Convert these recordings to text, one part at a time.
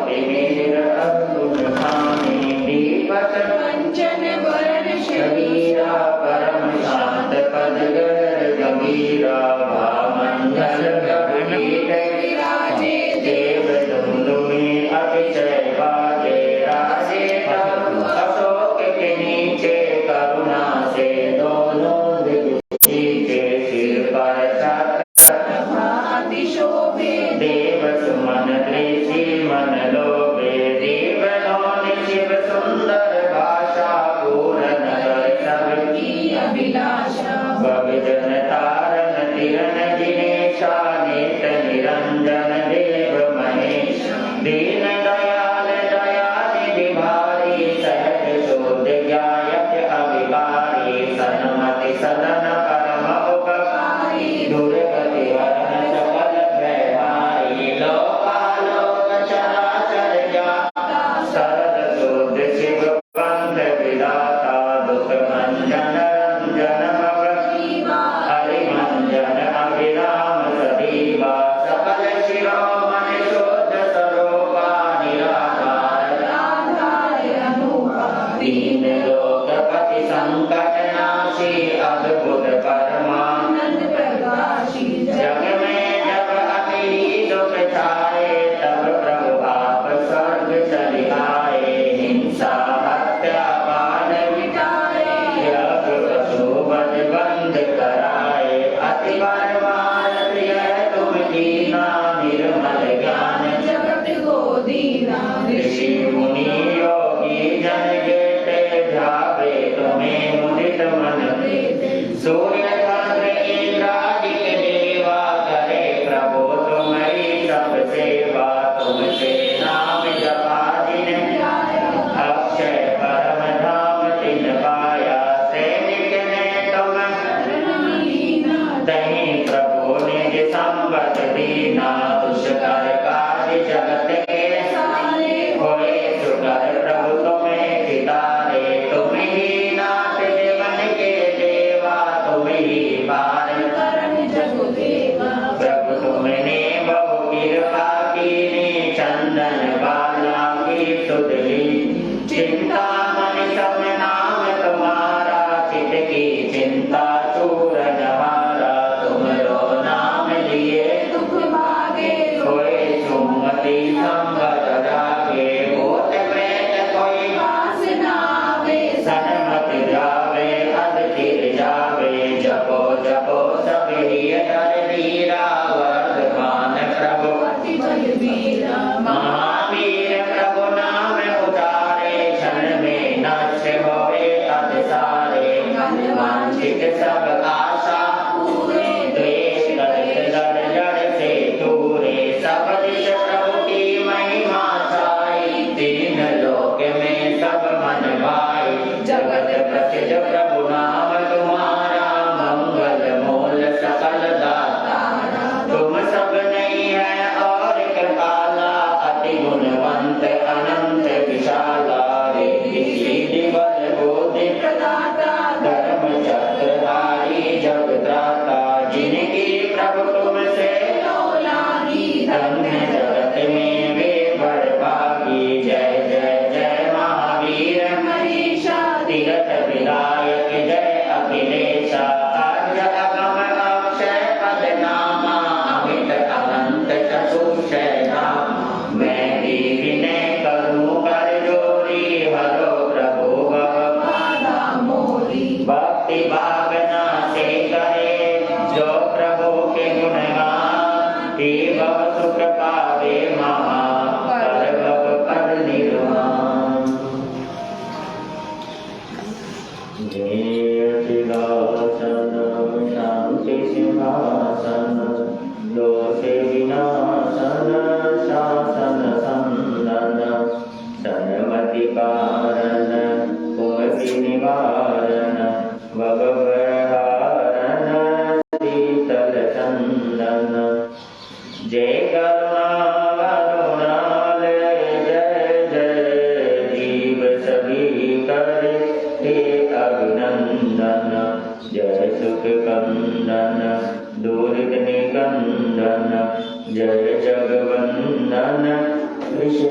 तिमिर अवगुण खाने दीपक कंचन वरण शरीरा परम शांत पद गर गंभीरा भामंडल गगनीत विराजे देव धुंधुमी अतिशय बाजे राजे तब अशोक के नीचे करुणा से दोनों दिग्विजय के सिर पर छत्र अतिशोभे देव सुमन दृष्टि मन लोभे देवनों शिव सुंदर भाषा पूर्ण नगर सबकी अभिलाषा भविजन तारन तिरन जिनेशा नेत निरंजन देव महेश दीन दयाल दयानिधि भारी सहज शोध ज्ञायक अभिकारी सन्मति सदन परम उपकारी दुर्गति हरन सकल भयहारी लोकालोक चराचर ज्ञाता शरद शोध शिव पंथ विधाता दुख भंजन रंजन भव हरिमंजन अभिराम सदीवा सकल शिरोमणि शोध स्वरूपा निराधार दीन लोकपति संकट नाशी अद्भुत परमानंद प्रकाशी जग में जब अति दुख छाए तब प्रभु आप स्वर्ग चले आए हिंसा हत्या बाण मिटाए यज्ञ पशु वध बंद कराए अति बलवान प्रिय तुम कीना निर्मल ज्ञान जगत को दीना ऋषि मुनि योगी जन जेते ध्यावे तुम्हें मुदित मन सूर्य चंद्र इंद्रादि के देवा करे प्रभु तुम्हारी सब सेवा तुमसे नाम जपा दिन अक्षय परम धाम तिन पाया सैनिक ने तुम तहीं प्रभु निज संबत दीना दुष्कर कार्य जगत के होए सुकर प्रभु तुम्हें खितारे तुम ही नाथ जीवन के देवा तुम ही पार प्रभु तुमने बहु कृपा कीनी चंदन बाला की सुधली चिंता मन सब नाम तुम्हारा चित की चिंता चूर नहारा तुमरो नाम लिए दुख भागे कोई सुमति संगत रागे भूत प्रेत कोई पास नावे सनमत जावे अध तिर जावे जपो जपो सब ही डर वीरा वर्धमान प्रभु अति बलवीरा महा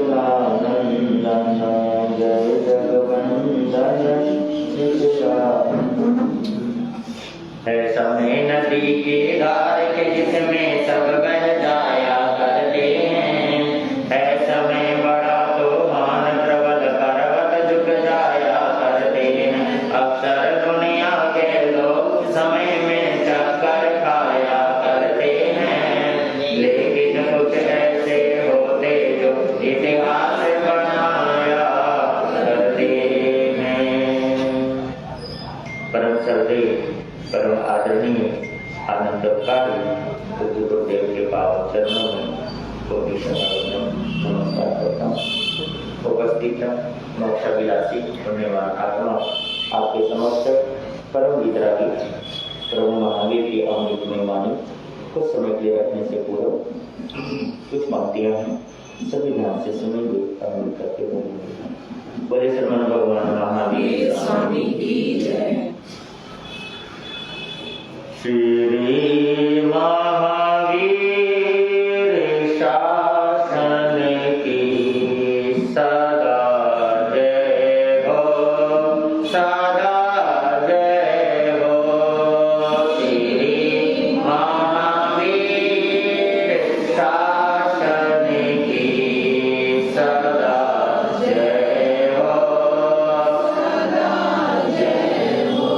सच्चिदानंदन जय जगवंदन है समय नदी की धार के जिसमें सब बह जाया करते हैं। है समय बड़ा तूफान प्रबल पर्वत झुक जाया करते हैं। अक्सर दुनिया के लोग समय में चक्कर खाया करते हैं, लेकिन कुछ ऐसे होते जो इतिहास बनाया करते हैं। परम श्रद्धेय परम आदरणीय आनंदकारी पूज्य गुरुदेव के पावन चरणों में कोटि नमस्कार करता हूँ। उपस्थित मोक्षाभिलाषी पुण्यवान आत्मा आपके समक्ष परम वितरागी प्रभु महावीर की अमृत में वाणी कुछ समय के लिए रखने से पूर्व कुछ पंक्तियां हैं, सभी ध्यान से सुनेंगे। अमृत करके बोलेंगे। बोले श्रीमन भगवान महावीर स्वामी की जय। श्री महावीर शासन की सदा जय हो, सदा जय हो। श्री महावीर शासन की सदा जय हो, सदा जय हो।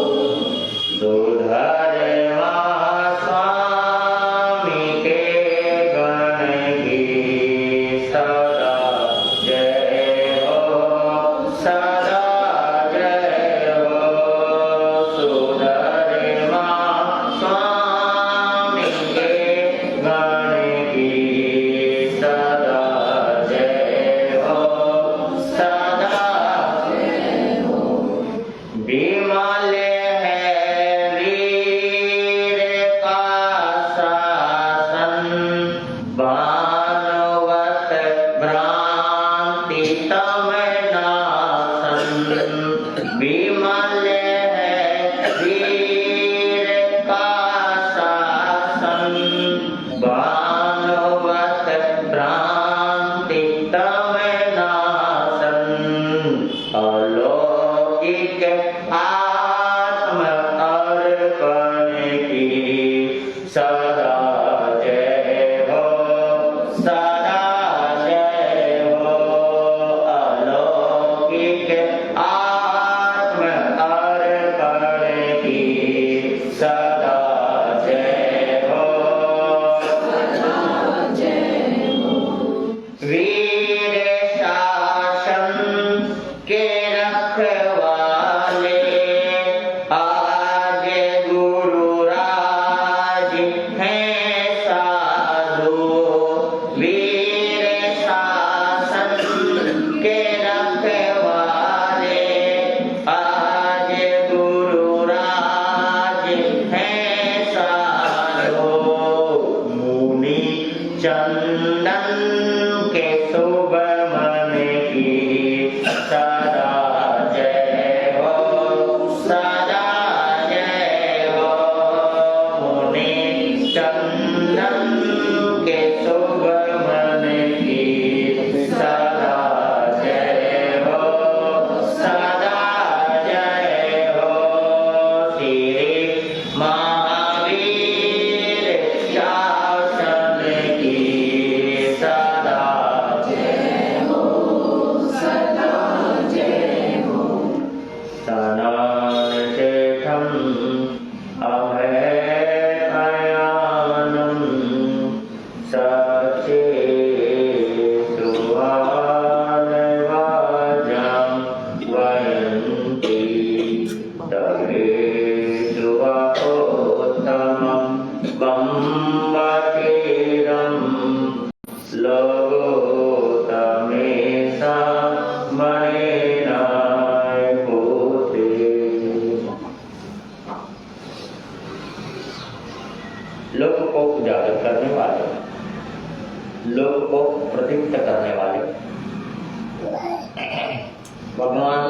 भगवान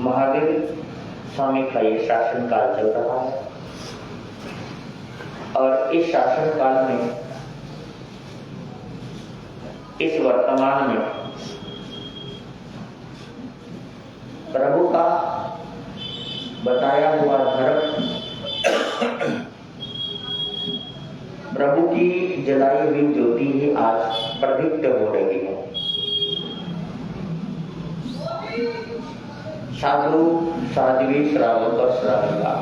महावीर स्वामी का ये शासन काल चल रहा है और इस शासन काल में इस वर्तमान में प्रभु का बताया हुआ धर्म, प्रभु की जलाई हुई ज्योति ही आज प्रदीप्त हो रही है। साधु साध्वी श्रावक और श्राविका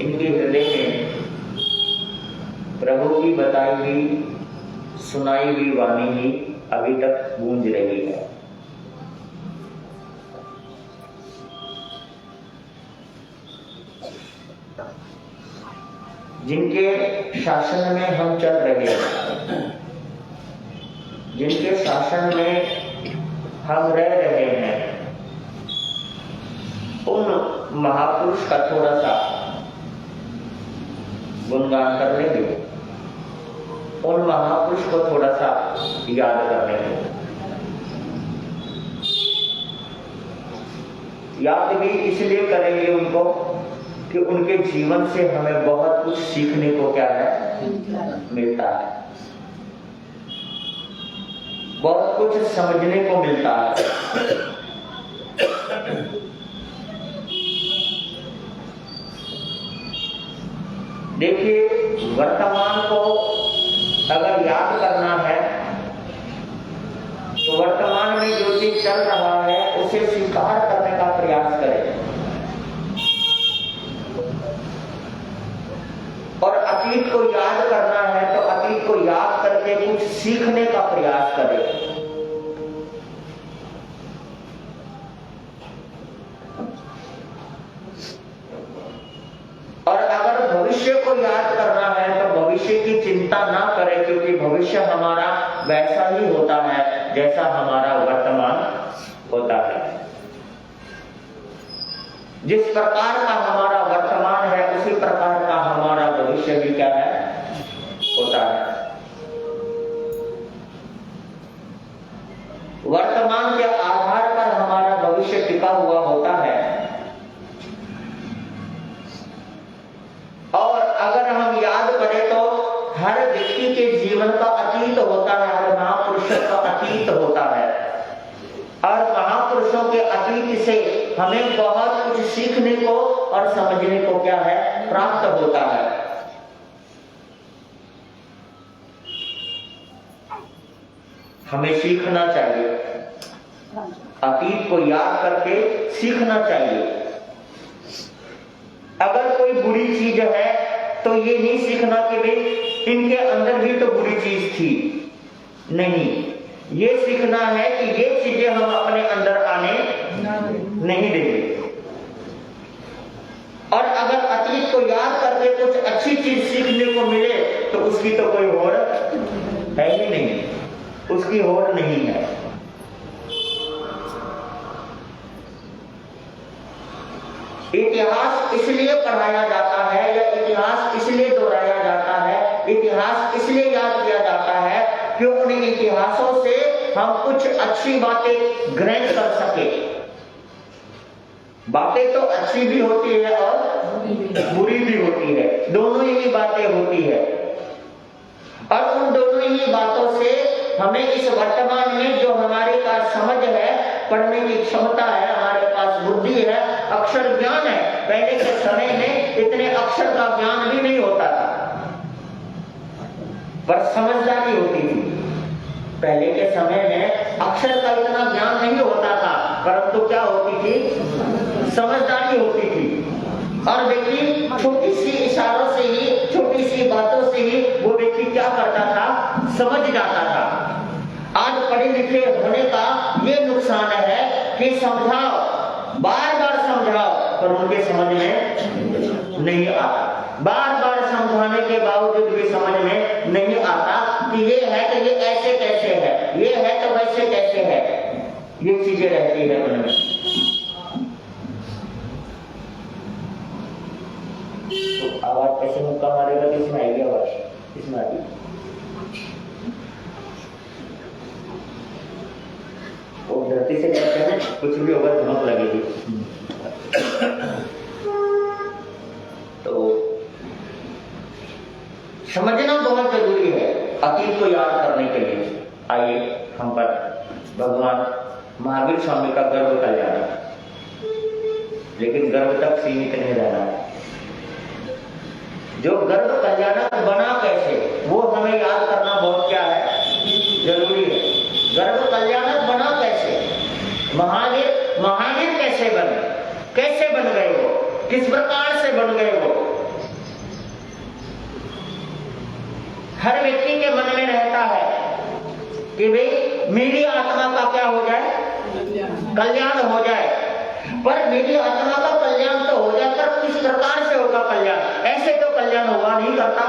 इनके हृदय में प्रभु की बताई हुई सुनाई हुई वाणी ही अभी तक गूंज रही है। जिनके शासन में हम चल रहे हैं, जिनके शासन में हम रह रहे हैं, उन महापुरुष का थोड़ा सा गुणगान कर लेंगे, उन महापुरुष को थोड़ा सा याद कर लेंगे। याद भी इसलिए करेंगे उनको कि उनके जीवन से हमें बहुत कुछ सीखने को क्या है मिलता है, बहुत कुछ समझने को मिलता है। देखिए, वर्तमान को अगर याद करना है तो वर्तमान में जो चीज चल रहा है उसे स्वीकार करने का प्रयास करें और अतीत को याद करना है तो अतीत को याद करके कुछ सीखने का प्रयास करें। और अगर भविष्य को याद करना है तो भविष्य की चिंता ना करें, क्योंकि भविष्य हमारा वैसा ही होता है जैसा हमारा वर्तमान होता है। जिस प्रकार का हमारा वर्तमान है उसी प्रकार का हमारा भविष्य भी क्या है होता है। वर्तमान के आधार पर हमारा भविष्य टिका हुआ होता है। और अगर हम याद करें तो हर व्यक्ति के जीवन का अतीत होता है, हर महापुरुष का अतीत होता है और महापुरुषों के अतीत से हमें बहुत कुछ सीखने को और समझने को क्या है प्राप्त होता है। हमें सीखना चाहिए, अतीत को याद करके सीखना चाहिए। अगर कोई बुरी चीज है तो ये नहीं सीखना कि भाई इनके अंदर भी तो बुरी चीज थी, नहीं, ये सीखना है कि ये चीजें हम अपने अंदर आने नहीं देंगे। और अगर अतीत को याद करके कुछ अच्छी चीज सीखने को मिले तो उसकी तो कोई होड़ है ही नहीं, उसकी होड़ नहीं है। इतिहास इसलिए पढ़ाया जाता है या इतिहास इसलिए दोहराया जाता है, इतिहास इसलिए याद किया जाता है कि उन इतिहासों से हम कुछ अच्छी बातें ग्रहण कर सके। बातें तो अच्छी भी होती है और बुरी भी होती है, दोनों ही बातें होती है। और उन दोनों ही बातों से हमें इस वर्तमान में जो हमारे पास समझ है, पढ़ने की क्षमता है, हमारे पास बुद्धि है, अक्षर ज्ञान है। पहले के समय में इतने अक्षर का ज्ञान भी नहीं होता था, पर समझदारी होती थी। पहले के समय में अक्षर का इतना ज्ञान नहीं होता था, परंतु क्या होती थी, समझदारी होती थी। और व्यक्ति छोटी सी इशारों से ही, छोटी सी बातों से ही वो व्यक्ति क्या करता था, समझ जाता था। आज पढ़े लिखे होने का ये नुकसान है कि समझाओ, बार बार समझाओ, पर उनके समझ में नहीं आता। बार बार समझाने के बावजूद भी समझ में नहीं आता कि ये है तो ये ऐसे कैसे है, ये है तो वैसे कैसे है, ये चीजें रहती है मन में। तो आवाज कैसे मुक्का मारेगा, किसमें आएगी आवाज, किसमें आएगी? वो धरती से कहते हैं कुछ भी होगा धमक लगेगी। तो समझना बहुत जरूरी है अतीत को याद करने के लिए। आइए हम पर भगवान महावीर स्वामी का गर्भ कल्याण, लेकिन गर्भ तक सीमित नहीं रहना है। जो गर्भ कल्याणक बना कैसे, वो हमें याद करना बहुत क्या है, जरूरी है। गर्भ कल्याणक बना कैसे, महावीर कैसे बने, कैसे बन गए वो, किस प्रकार से बन गए वो। हर व्यक्ति के मन में रहता है कि भाई मेरी आत्मा का क्या हो जाए, कल्याण हो जाए। पर मेरी आत्मा का कल्याण तो हो जाकर किस प्रकार से होगा कल्याण? ऐसे तो कल्याण हुआ नहीं करता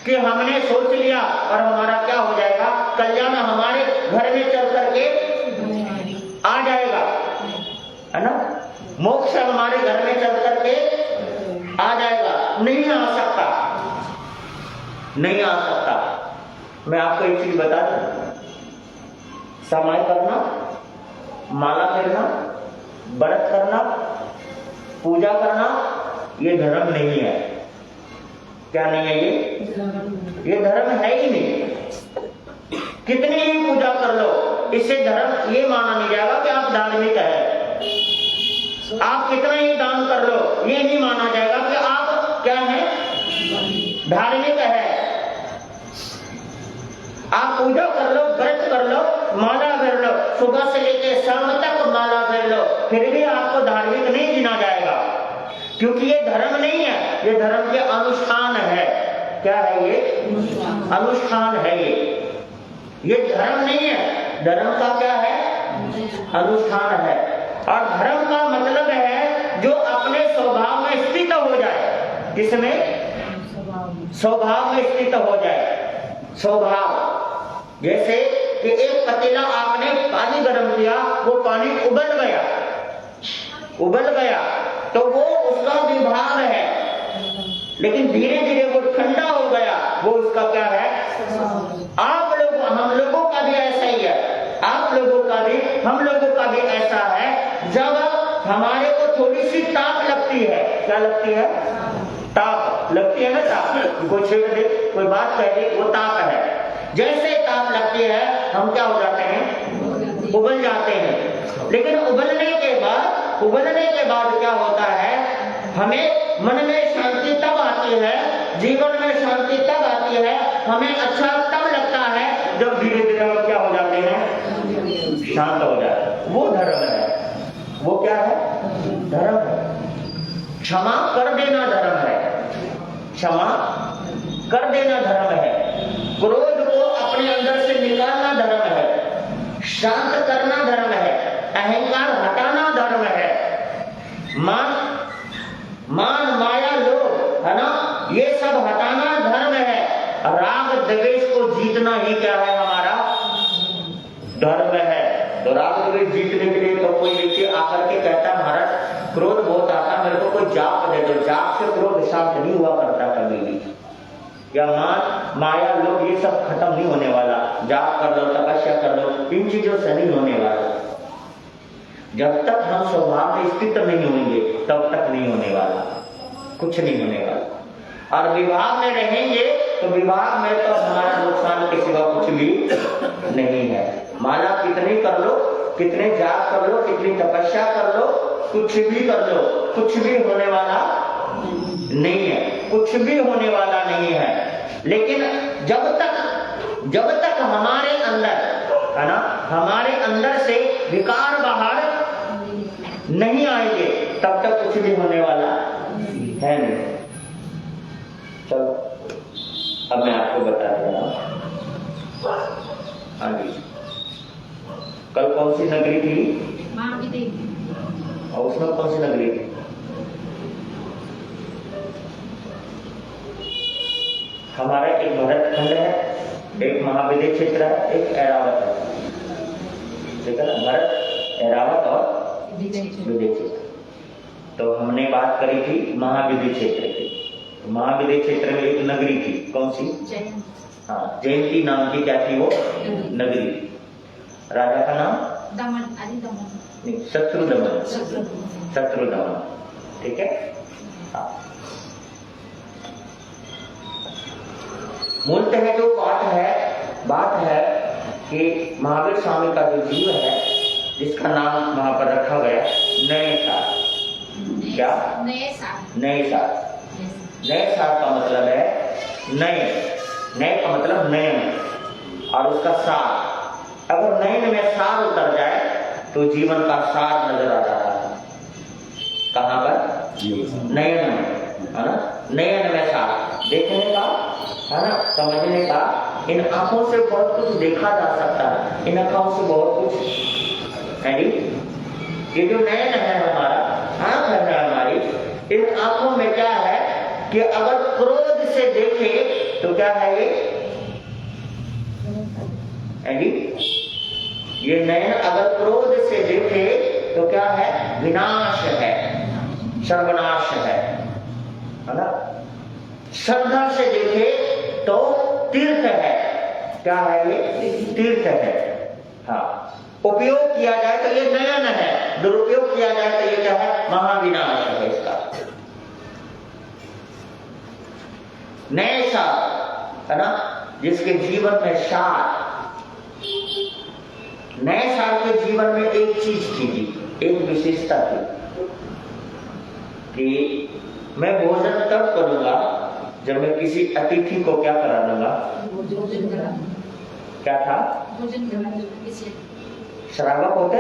कि हमने सोच लिया और हमारा क्या हो जाएगा, कल्याण हमारे घर में चल करके आ जाएगा, है ना। मोक्ष हमारे घर में चल करके आ जाएगा, नहीं आ सकता, नहीं आ सकता। मैं आपको एक चीज बता दूं, समय करना, माला फेरना, व्रत करना, पूजा करना, ये धर्म नहीं है। क्या नहीं है ये धर्म है ही नहीं। कितनी ही पूजा कर लो, इससे धर्म ये माना नहीं जाएगा कि आप धार्मिक है। आप कितना ही दान कर लो, ये नहीं माना जाएगा कि आप क्या है, धार्मिक है। आप पूजा कर लो, व्रत कर लो, माला फेर लो, सुबह से लेकर शाम तक माला फेर लो, फिर भी आपको धार्मिक नहीं गिना जाएगा, क्योंकि ये धर्म नहीं है, ये धर्म के अनुष्ठान है। क्या है ये? अनुष्ठान है ये धर्म नहीं है। धर्म का क्या है? अनुष्ठान है। और धर्म का मतलब है जो अपने स्वभाव में स्थित हो जाए। किसमें? स्वभाव में स्थित हो जाए। स्वभाव, जैसे कि एक पतीला आपने पानी गर्म किया, वो पानी उबल गया तो वो उसका विभाग है, लेकिन धीरे धीरे वो ठंडा हो गया, वो उसका क्या है? आप लोग, हम लोगों का भी ऐसा ही है, आप लोगों का भी, हम लोगों का भी ऐसा है। जब हमारे को थोड़ी सी ताप लगती है, क्या लगती है? ताप लगती है ना, ताप। कोई छेड़ दे, कोई बात कह दे, वो ताप है। जैसे ताप लगती है, हम क्या हो जाते हैं? उबल जाते हैं। लेकिन उबलने के बाद क्या होता है? हमें मन में शांति तब आती है, जीवन में शांति तब आती है, हमें अच्छा तब लगता है जब धीरे धीरे हम क्या हो जाते हैं? शांत हो जाते हैं। वो धर्म है। वो क्या है? धर्म है। क्षमा कर देना धर्म है। क्षमा कर देना धर्म है। क्रोध को अपने अंदर से निकालना धर्म है। शांत करना धर्म है। अहंकार हटाना धर्म है। मान माया लोभ, है ना, ये सब हटाना धर्म है। राग द्वेष को जीतना ही क्या है? हमारा धर्म है। तो राग द्वेष जीतने के लिए तो कोई व्यक्ति आकर के कहता, महाराज क्रोध बहुत आता, मेरे को कोई जाप दे दो। जाप से क्रोध शांत नहीं हुआ करता कभी भी। या मान माया लोभ, ये सब खत्म नहीं होने वाला। जाप कर लो, तपस्या कर लो, इन चीजों से नहीं होने वाला। जब तक हम स्वभाव में स्थित नहीं होंगे तब तक नहीं होने वाला, कुछ नहीं होने वाला। और विभाग में रहेंगे तो विभाग में तो हमारा नुकसान के सिवा कुछ भी नहीं है। माला कितनी कर लो, कितने जाप कर लो, कितनी तपस्या कर लो, कुछ भी कर लो, कुछ भी होने वाला नहीं है, कुछ भी होने वाला नहीं है। लेकिन जब तक हमारे अंदर, है ना, हमारे अंदर से विकार बाहर नहीं आएंगे तब तक कुछ भी होने वाला है नहीं। चलो अब मैं आपको बता रहा हूं। हाँ जी, कल कौन सी नगरी थी? और उसमें कौन सी नगरी थी? हमारा एक भरत खंड है, एक महाविद्य क्षेत्र है, एक ऐरावत है। ठीक है ना? भरत, ऐरावत और विद्य क्षेत्र। तो हमने बात करी थी महाविद्य क्षेत्र की। तो महाविद्य क्षेत्र में एक नगरी थी, कौन सी? हाँ, जयंती नाम की क्या थी वो नगरी? राजा का नाम? नहीं, शत्रुदमन। शत्रुदमन, ठीक है। हाँ, मूलतः जो बात है कि महावीर स्वामी का जो जीव है, जिसका नाम वहां पर रखा गया नए सार। क्या? नए सार। नए सार। नए सार का मतलब है नए। नए का मतलब नयन और उसका सार। अगर नयन में सार उतर जाए तो जीवन का सार नजर आ जाता है। कहां पर? नयन में, है ना? नयन में सार देखने का, है ना, समझने का। इन आंखों से बहुत कुछ देखा जा सकता है, इन आंखों से बहुत कुछ है। ये जो नयन है हमारा, आंख है हमारी, इन आंखों में क्या है कि अगर क्रोध से देखे तो क्या है ये नयन अगर क्रोध से देखे तो क्या है? विनाश है, सर्वनाश है ना? श्रद्धा से देखे तो तीर्थ है। क्या है ये? तीर्थ है। हाँ, उपयोग किया जाए तो ये नयन है, दुरुपयोग किया जाए तो ये क्या है? महाविनाश है इसका। नए सार, है ना, जिसके जीवन में सार, नए साल के जीवन में एक चीज थी जी, एक विशेषता थी कि मैं भोजन तब करूंगा जब मैं किसी अतिथि को क्या करा दूंगा? क्या था? श्रावक होते,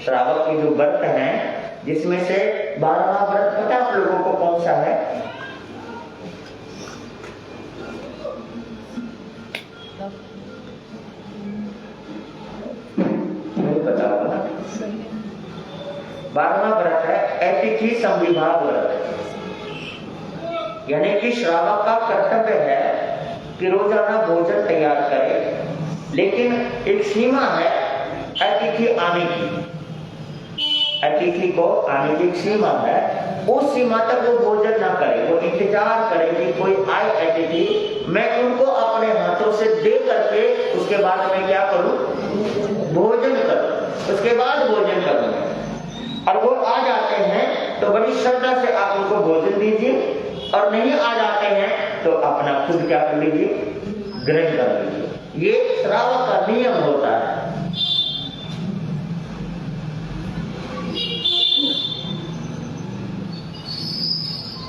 श्रावक के जो व्रत हैं, जिसमें से 12वां व्रत पता आप लोगों को कौन सा है? नहीं पता होगा। 12वां व्रत है अतिथि संविभाग व्रत। यानी कि श्रावक का कर्तव्य है कि रोजाना भोजन तैयार करे, लेकिन एक सीमा है अतिथि आने की। अतिथि को आने की एक सीमा है, उस सीमा तक वो भोजन ना करे, वो इंतजार करे कि कोई आए अतिथि, मैं उनको अपने हाथों से दे करके उसके बाद मैं क्या करूं? भोजन करूं, उसके बाद भोजन करूं। और वो आ जाते हैं तो बड़ी श्रद्धा से आप उनको भोजन दीजिए, और नहीं आ जाते हैं तो अपना खुद क्या कर लीजिए? ग्रहण कर लीजिए। ये श्रावक का नियम होता है।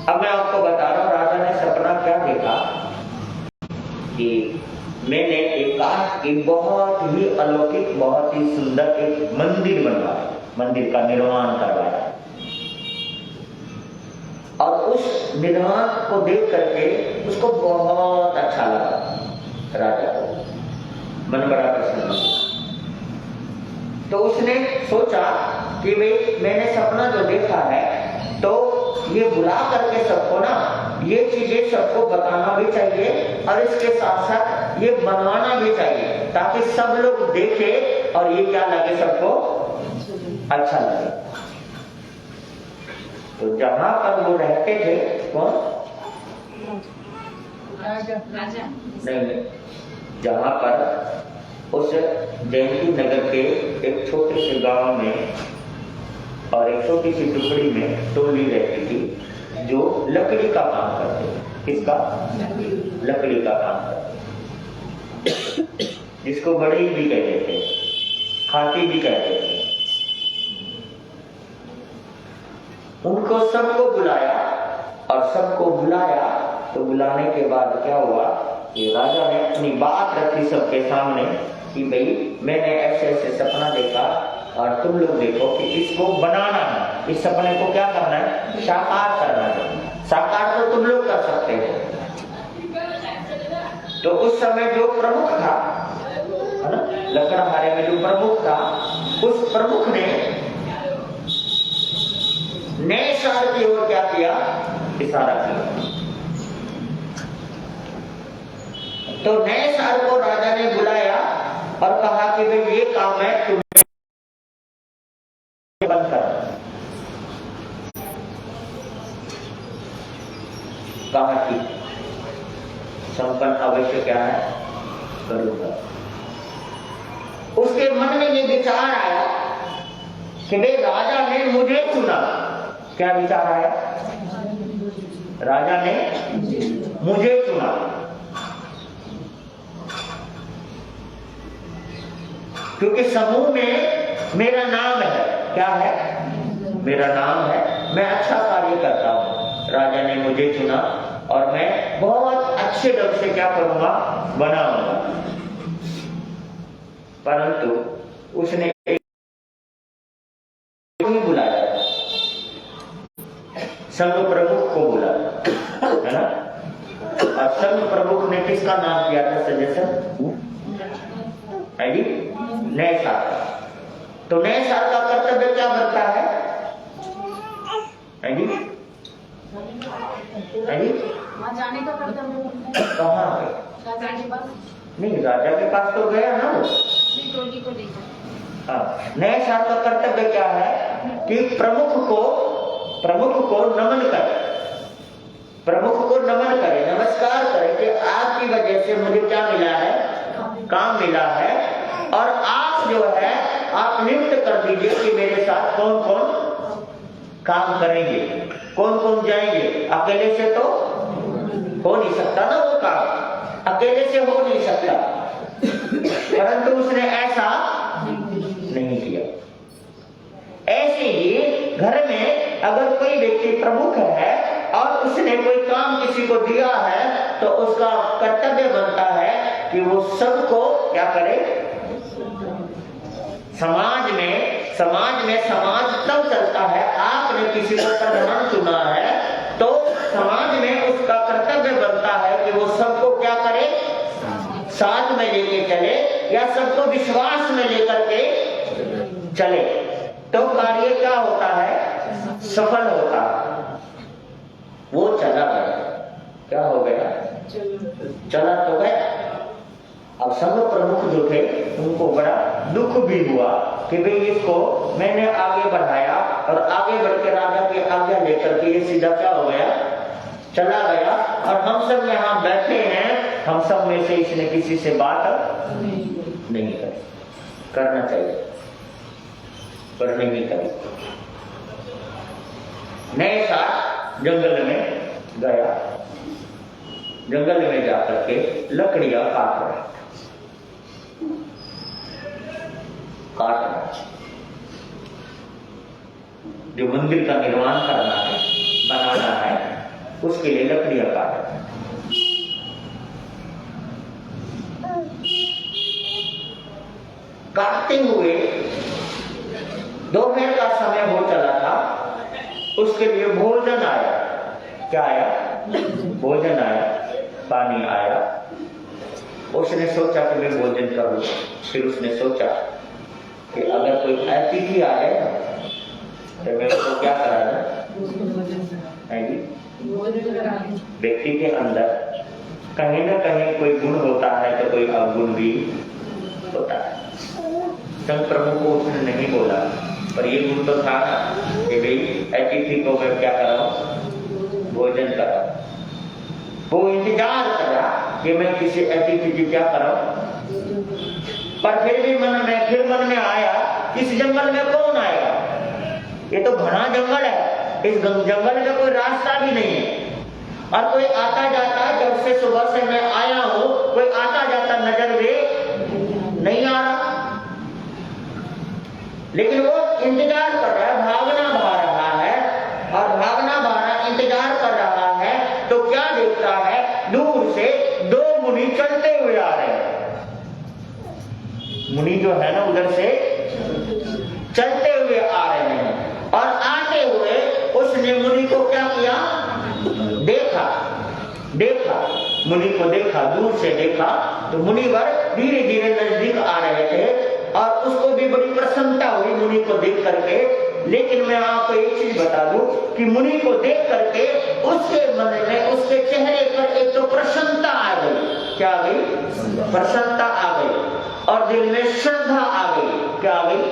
अब मैं आपको बता रहा हूं, राजा ने सपना क्या देखा कि मैंने एक बहुत ही अलौकिक, बहुत ही सुंदर एक मंदिर बनवाया, मंदिर का निर्माण करवाया। और उस निर्माण को देख करके उसको बहुत अच्छा लगा, राजा को मन बड़ा प्रसन्न हुआ। तो उसने सोचा कि भाई मैंने सपना जो देखा है तो ये बुला करके सबको ना ये चीजें सबको बताना भी चाहिए, और इसके साथ साथ ये बनवाना भी चाहिए, ताकि सब लोग देखे और ये क्या लगे, सबको अच्छा लगे। तो जहां पर वो रहते थे, कौन? राजा। नहीं, जहां पर उस जयंती नगर के एक छोटे से गांव में और एक छोटी सी टुकड़ी में टोली रहती थी जो लकड़ी का काम करते थे। किसका? लकड़ी का काम करते, जिसको बड़ई भी कहते थे, खाती भी कहते थे। उनको सबको बुलाया, और सबको बुलाया तो बुलाने के बाद क्या हुआ कि राजा ने अपनी बात रखी सबके सामने कि भाई मैंने ऐसे ऐसे सपना देखा, और तुम लोग देखो कि इसको बनाना है, इस सपने को क्या करना है? साकार करना है। साकार तो तुम लोग कर सकते हो। तो उस समय जो प्रमुख था, है ना, लकड़हारे में जो प्रमुख था, उस प्रमुख ने नए साल की ओर क्या किया? इशारा किया। तो नए साल को राजा ने बुलाया और कहा कि भाई ये काम है, तुम्हें बंद कर। कहा कि संपन्न अवश्य क्या है? करूंगा। उसके मन में ये विचार आया कि भाई राजा ने मुझे चुना। क्या विचार आया? राजा ने मुझे चुना। क्योंकि समूह में मेरा नाम है। क्या है? मेरा नाम है। मैं अच्छा कार्य करता हूँ, राजा ने मुझे चुना और मैं बहुत अच्छे ढंग से क्या करूंगा, बनाऊंगा। परंतु उसने नहीं बुलाया, संघ प्रमुख को बुलाया, है ना। और संघ प्रमुख ने किसका नाम किया था सजेशन? है जी, नए साल का। तो नए साल का कर्तव्य क्या बनता है जी? है जी? वहाँ जाने का कर्तव्य कहाँ पे? राजा के पास। नहीं, राजा के पास तो गया ना वो। टोली को लेकर। हाँ, नए साल का कर्तव्य क्या है कि प्रमुख को नमन करे, प्रमुख को नमन करे, नमस्कार करे कि आपकी वजह से मुझे क्या मिला है? काम मिला है। और आप जो है आप नियुक्त कर दीजिए कि मेरे साथ कौन कौन काम करेंगे, कौन कौन जाएंगे। अकेले से तो हो नहीं सकता ना वो काम, अकेले से हो नहीं सकता। परंतु उसने ऐसा नहीं किया। ऐसे ही घर में अगर कोई व्यक्ति प्रमुख है और उसने कोई काम किसी को दिया है तो उसका कर्तव्य बनता है कि वो सबको क्या करे। समाज में समाज तब चलता है, आपने किसी को प्रधान चुना है तो समाज में उसका कर्तव्य बनता है कि वो सबको क्या करे, साथ में लेके चले या सबको विश्वास में लेकर के चले, तो कार्य क्या होता है, सफल होता है। वो चला गया, क्या हो गया, चला तो गया। अब संघ प्रमुख जो थे उनको बड़ा दुख भी हुआ कि भाई इसको मैंने आगे बढ़ाया और आगे बढ़ के राजा की आज्ञा लेकर के ये सीधा क्या हो गया, चला गया। और हम सब यहाँ बैठे हैं, हम सब में से इसने किसी से बात नहीं करी। करना चाहिए पर नहीं करी। नए साल जंगल में गया, जंगल में जाकर के लकड़ियां काट रहा, जो मंदिर का निर्माण करना है, बनाना है, उसके लिए लकड़ियां काट रहा। काटते हुए दोपहर का समय हो चला था, उसके लिए भोजन आया। क्या आया? भोजन आया, पानी आया। उसने सोचा कि मैं भोजन करूं। फिर उसने सोचा कि अगर कोई अतिथि आ जाए तो मैं उसको क्या कराना है जी। व्यक्ति के अंदर कहीं ना कहीं कोई गुण होता है तो कोई अवगुण भी होता है। संघ प्रमुख को उसने नहीं बोला, पर ये गुण तो था कि भाई अतिथि को मैं क्या कराऊं, भोजन कराऊं। वो इंतजार कर रहा कि मैं किसी अतिथि की क्या कराऊं। पर फिर भी मन में आया, इस जंगल में कौन आएगा, ये तो घना जंगल है, इस जंगल में कोई रास्ता भी नहीं है और कोई आता जाता, जब से सुबह से मैं आया हूं कोई आता जाता नजर भी नहीं आ रहा। लेकिन वो इंतजार कर रहा है, भागना भा रहा है और भागना भा रहा इंतजार कर रहा है तो क्या देखता है, दूर से दो मुनि चलते हुए आ रहे हैं। मुनि जो है ना उधर से चलते हुए आ रहे हैं और आते हुए उसने मुनि को क्या किया, देखा मुनि को देखा, दूर से देखा तो मुनिवर धीरे धीरे नजदीक आ रहे थे और उसको भी बड़ी प्रसन्नता हुई मुनि को देख करके। लेकिन मैं आपको एक चीज बता दूं कि मुनि को देख करके उसके मन में, उसके चेहरे पर एक तो प्रसन्नता आ गई। क्या आ गई? प्रसन्नता आ गई और दिल में श्रद्धा आ गई। क्या आ गई?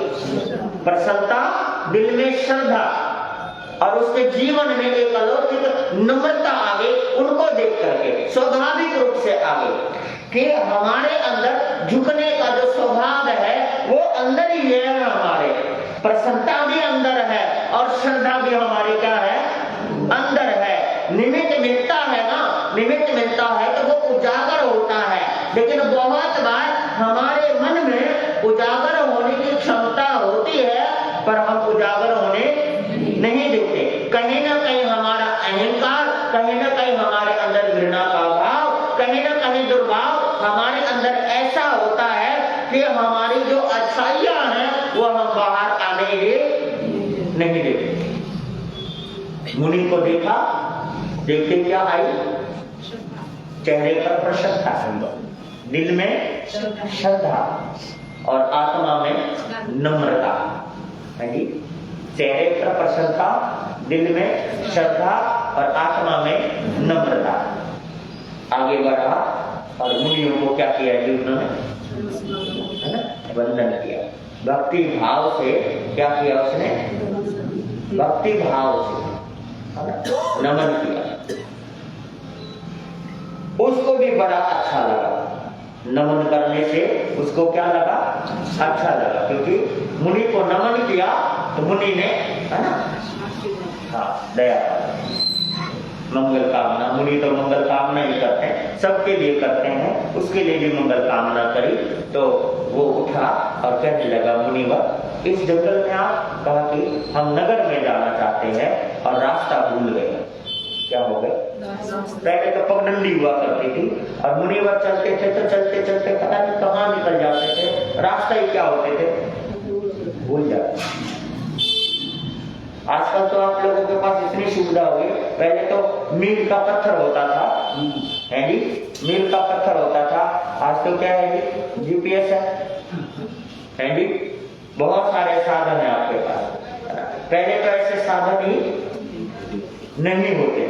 प्रसन्नता, दिल में श्रद्धा और उसके जीवन में एक अलौकिक नम्रता आ गई। उनको देख करके स्वाभाविक रूप से आ गई कि हमारे अंदर झुकने का जो स्वभाव है वो अंदर ही है। हमारे प्रसन्नता भी अंदर है और श्रद्धा भी हमारे क्या है, अंदर है। निमित्त मिलता है ना, निमित्त मिलता है तो वो उजागर होता है। लेकिन बहुत बार हमारे मन में उजागर होने की क्षमता होती है, पर हम उजागर होने नहीं देते। कहीं ना कहीं हमारा अहंकार, कहीं ना कहीं हमारे अंदर घृणा का भाव, कहीं ना कहीं दुर्भाव हमारे अंदर ऐसा होता है कि हमारी जो अच्छाइयां हैं वो हम बाहर आने ही नहीं देते। मुनि को देखा, देखते क्या आई? चेहरे पर प्रसन्नता, दिल में श्रद्धा और आत्मा में नम्रता। है जी, चेहरे पर प्रसन्नता, दिल में श्रद्धा और आत्मा में नम्रता। आगे बढ़ा और मुनियों को क्या किया जी उन्होंने? है ना, वंदन किया। भक्ति भाव से क्या किया उसने? भक्ति भाव से नमन किया। उसको भी बड़ा अच्छा लगा, नमन करने से उसको क्या लगा? अच्छा लगा, क्योंकि मुनि को नमन किया तो मुनि ने, है ना, हाँ, दया, मंगल कामना। मुनि तो मंगल कामना ही करते हैं, सबके लिए करते हैं, उसके लिए भी मंगल कामना करी। तो वो उठा और कहने लगा, मुनिवर इस जंगल में आप कहा कि हम नगर में जाना चाहते हैं और रास्ता भूल गए। क्या हो गए? पहले तो पगडंडी हुआ करती थी और मुनिवर चलते थे तो चलते चलते पता नहीं कहाँ निकल जाते थे, रास्ता ही क्या होते थे, भूल जाते। आजकल तो आप लोगों के पास इतनी सुविधा हो गई, पहले तो मील का पत्थर होता था, है जी, मील का पत्थर होता था। आज तो क्या है जी? जीपीएस है जी, बहुत सारे साधन है आपके पास। पहले तो ऐसे साधन ही नहीं होते,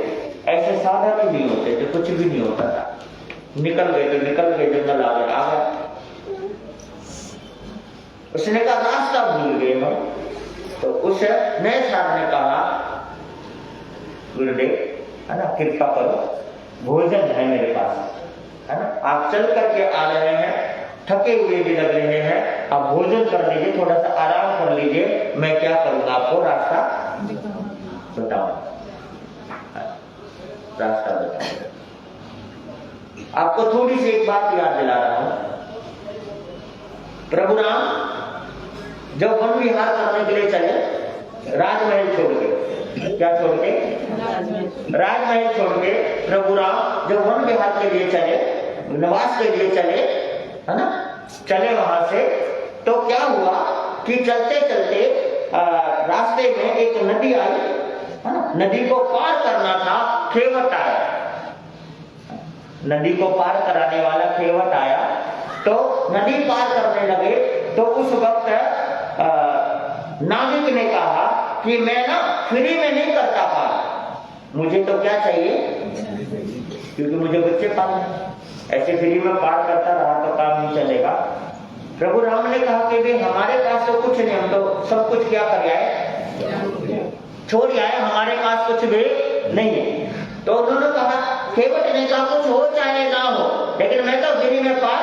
ऐसे साधन ही नहीं होते थे, कुछ भी नहीं होता था। निकल गए तो निकल गए, जंगल आ गया। उसने कहा रास्ता भूल गए हम। तो उस नए साधु ने कहा, गुरुदेव, है ना, कृपा करो, भोजन है मेरे पास, है ना, आप चल करके आ रहे हैं, थके हुए भी लग रहे हैं, आप भोजन कर लीजिए, थोड़ा सा आराम कर लीजिए, मैं क्या करूंगा आपको रास्ता बताऊं, रास्ता बताऊं। आपको थोड़ी सी एक बात याद दिला रहा हूं। प्रभु राम जब वन विहार करने के लिए चले, राजमहल छोड़ के, क्या छोड़ के? राजमहल छोड़ के प्रभु राम जब वन विहार के लिए चले, निवास के लिए चले, है ना, चले वहां से, तो क्या हुआ कि चलते चलते रास्ते में एक नदी आई, है ना, नदी को पार करना था, खेवट आया, नदी को पार कराने वाला खेवट आया, तो नदी पार करने लगे। तो उस वक्त नाविक ने कहा कि मैं ना फ्री में नहीं करता पार, मुझे तो क्या चाहिए, क्योंकि मुझे बच्चे पालने, ऐसे फ्री में पार करता रहा तो काम नहीं चलेगा। प्रभु राम ने कहा कि भाई हमारे पास तो कुछ नहीं, हम तो सब कुछ क्या कर आए, छोड़ आए, हमारे पास कुछ भी नहीं है। तो उन्होंने कहा, खेवट ने कहा कुछ हो चाहे ना हो, लेकिन मैं तो फ्री में पार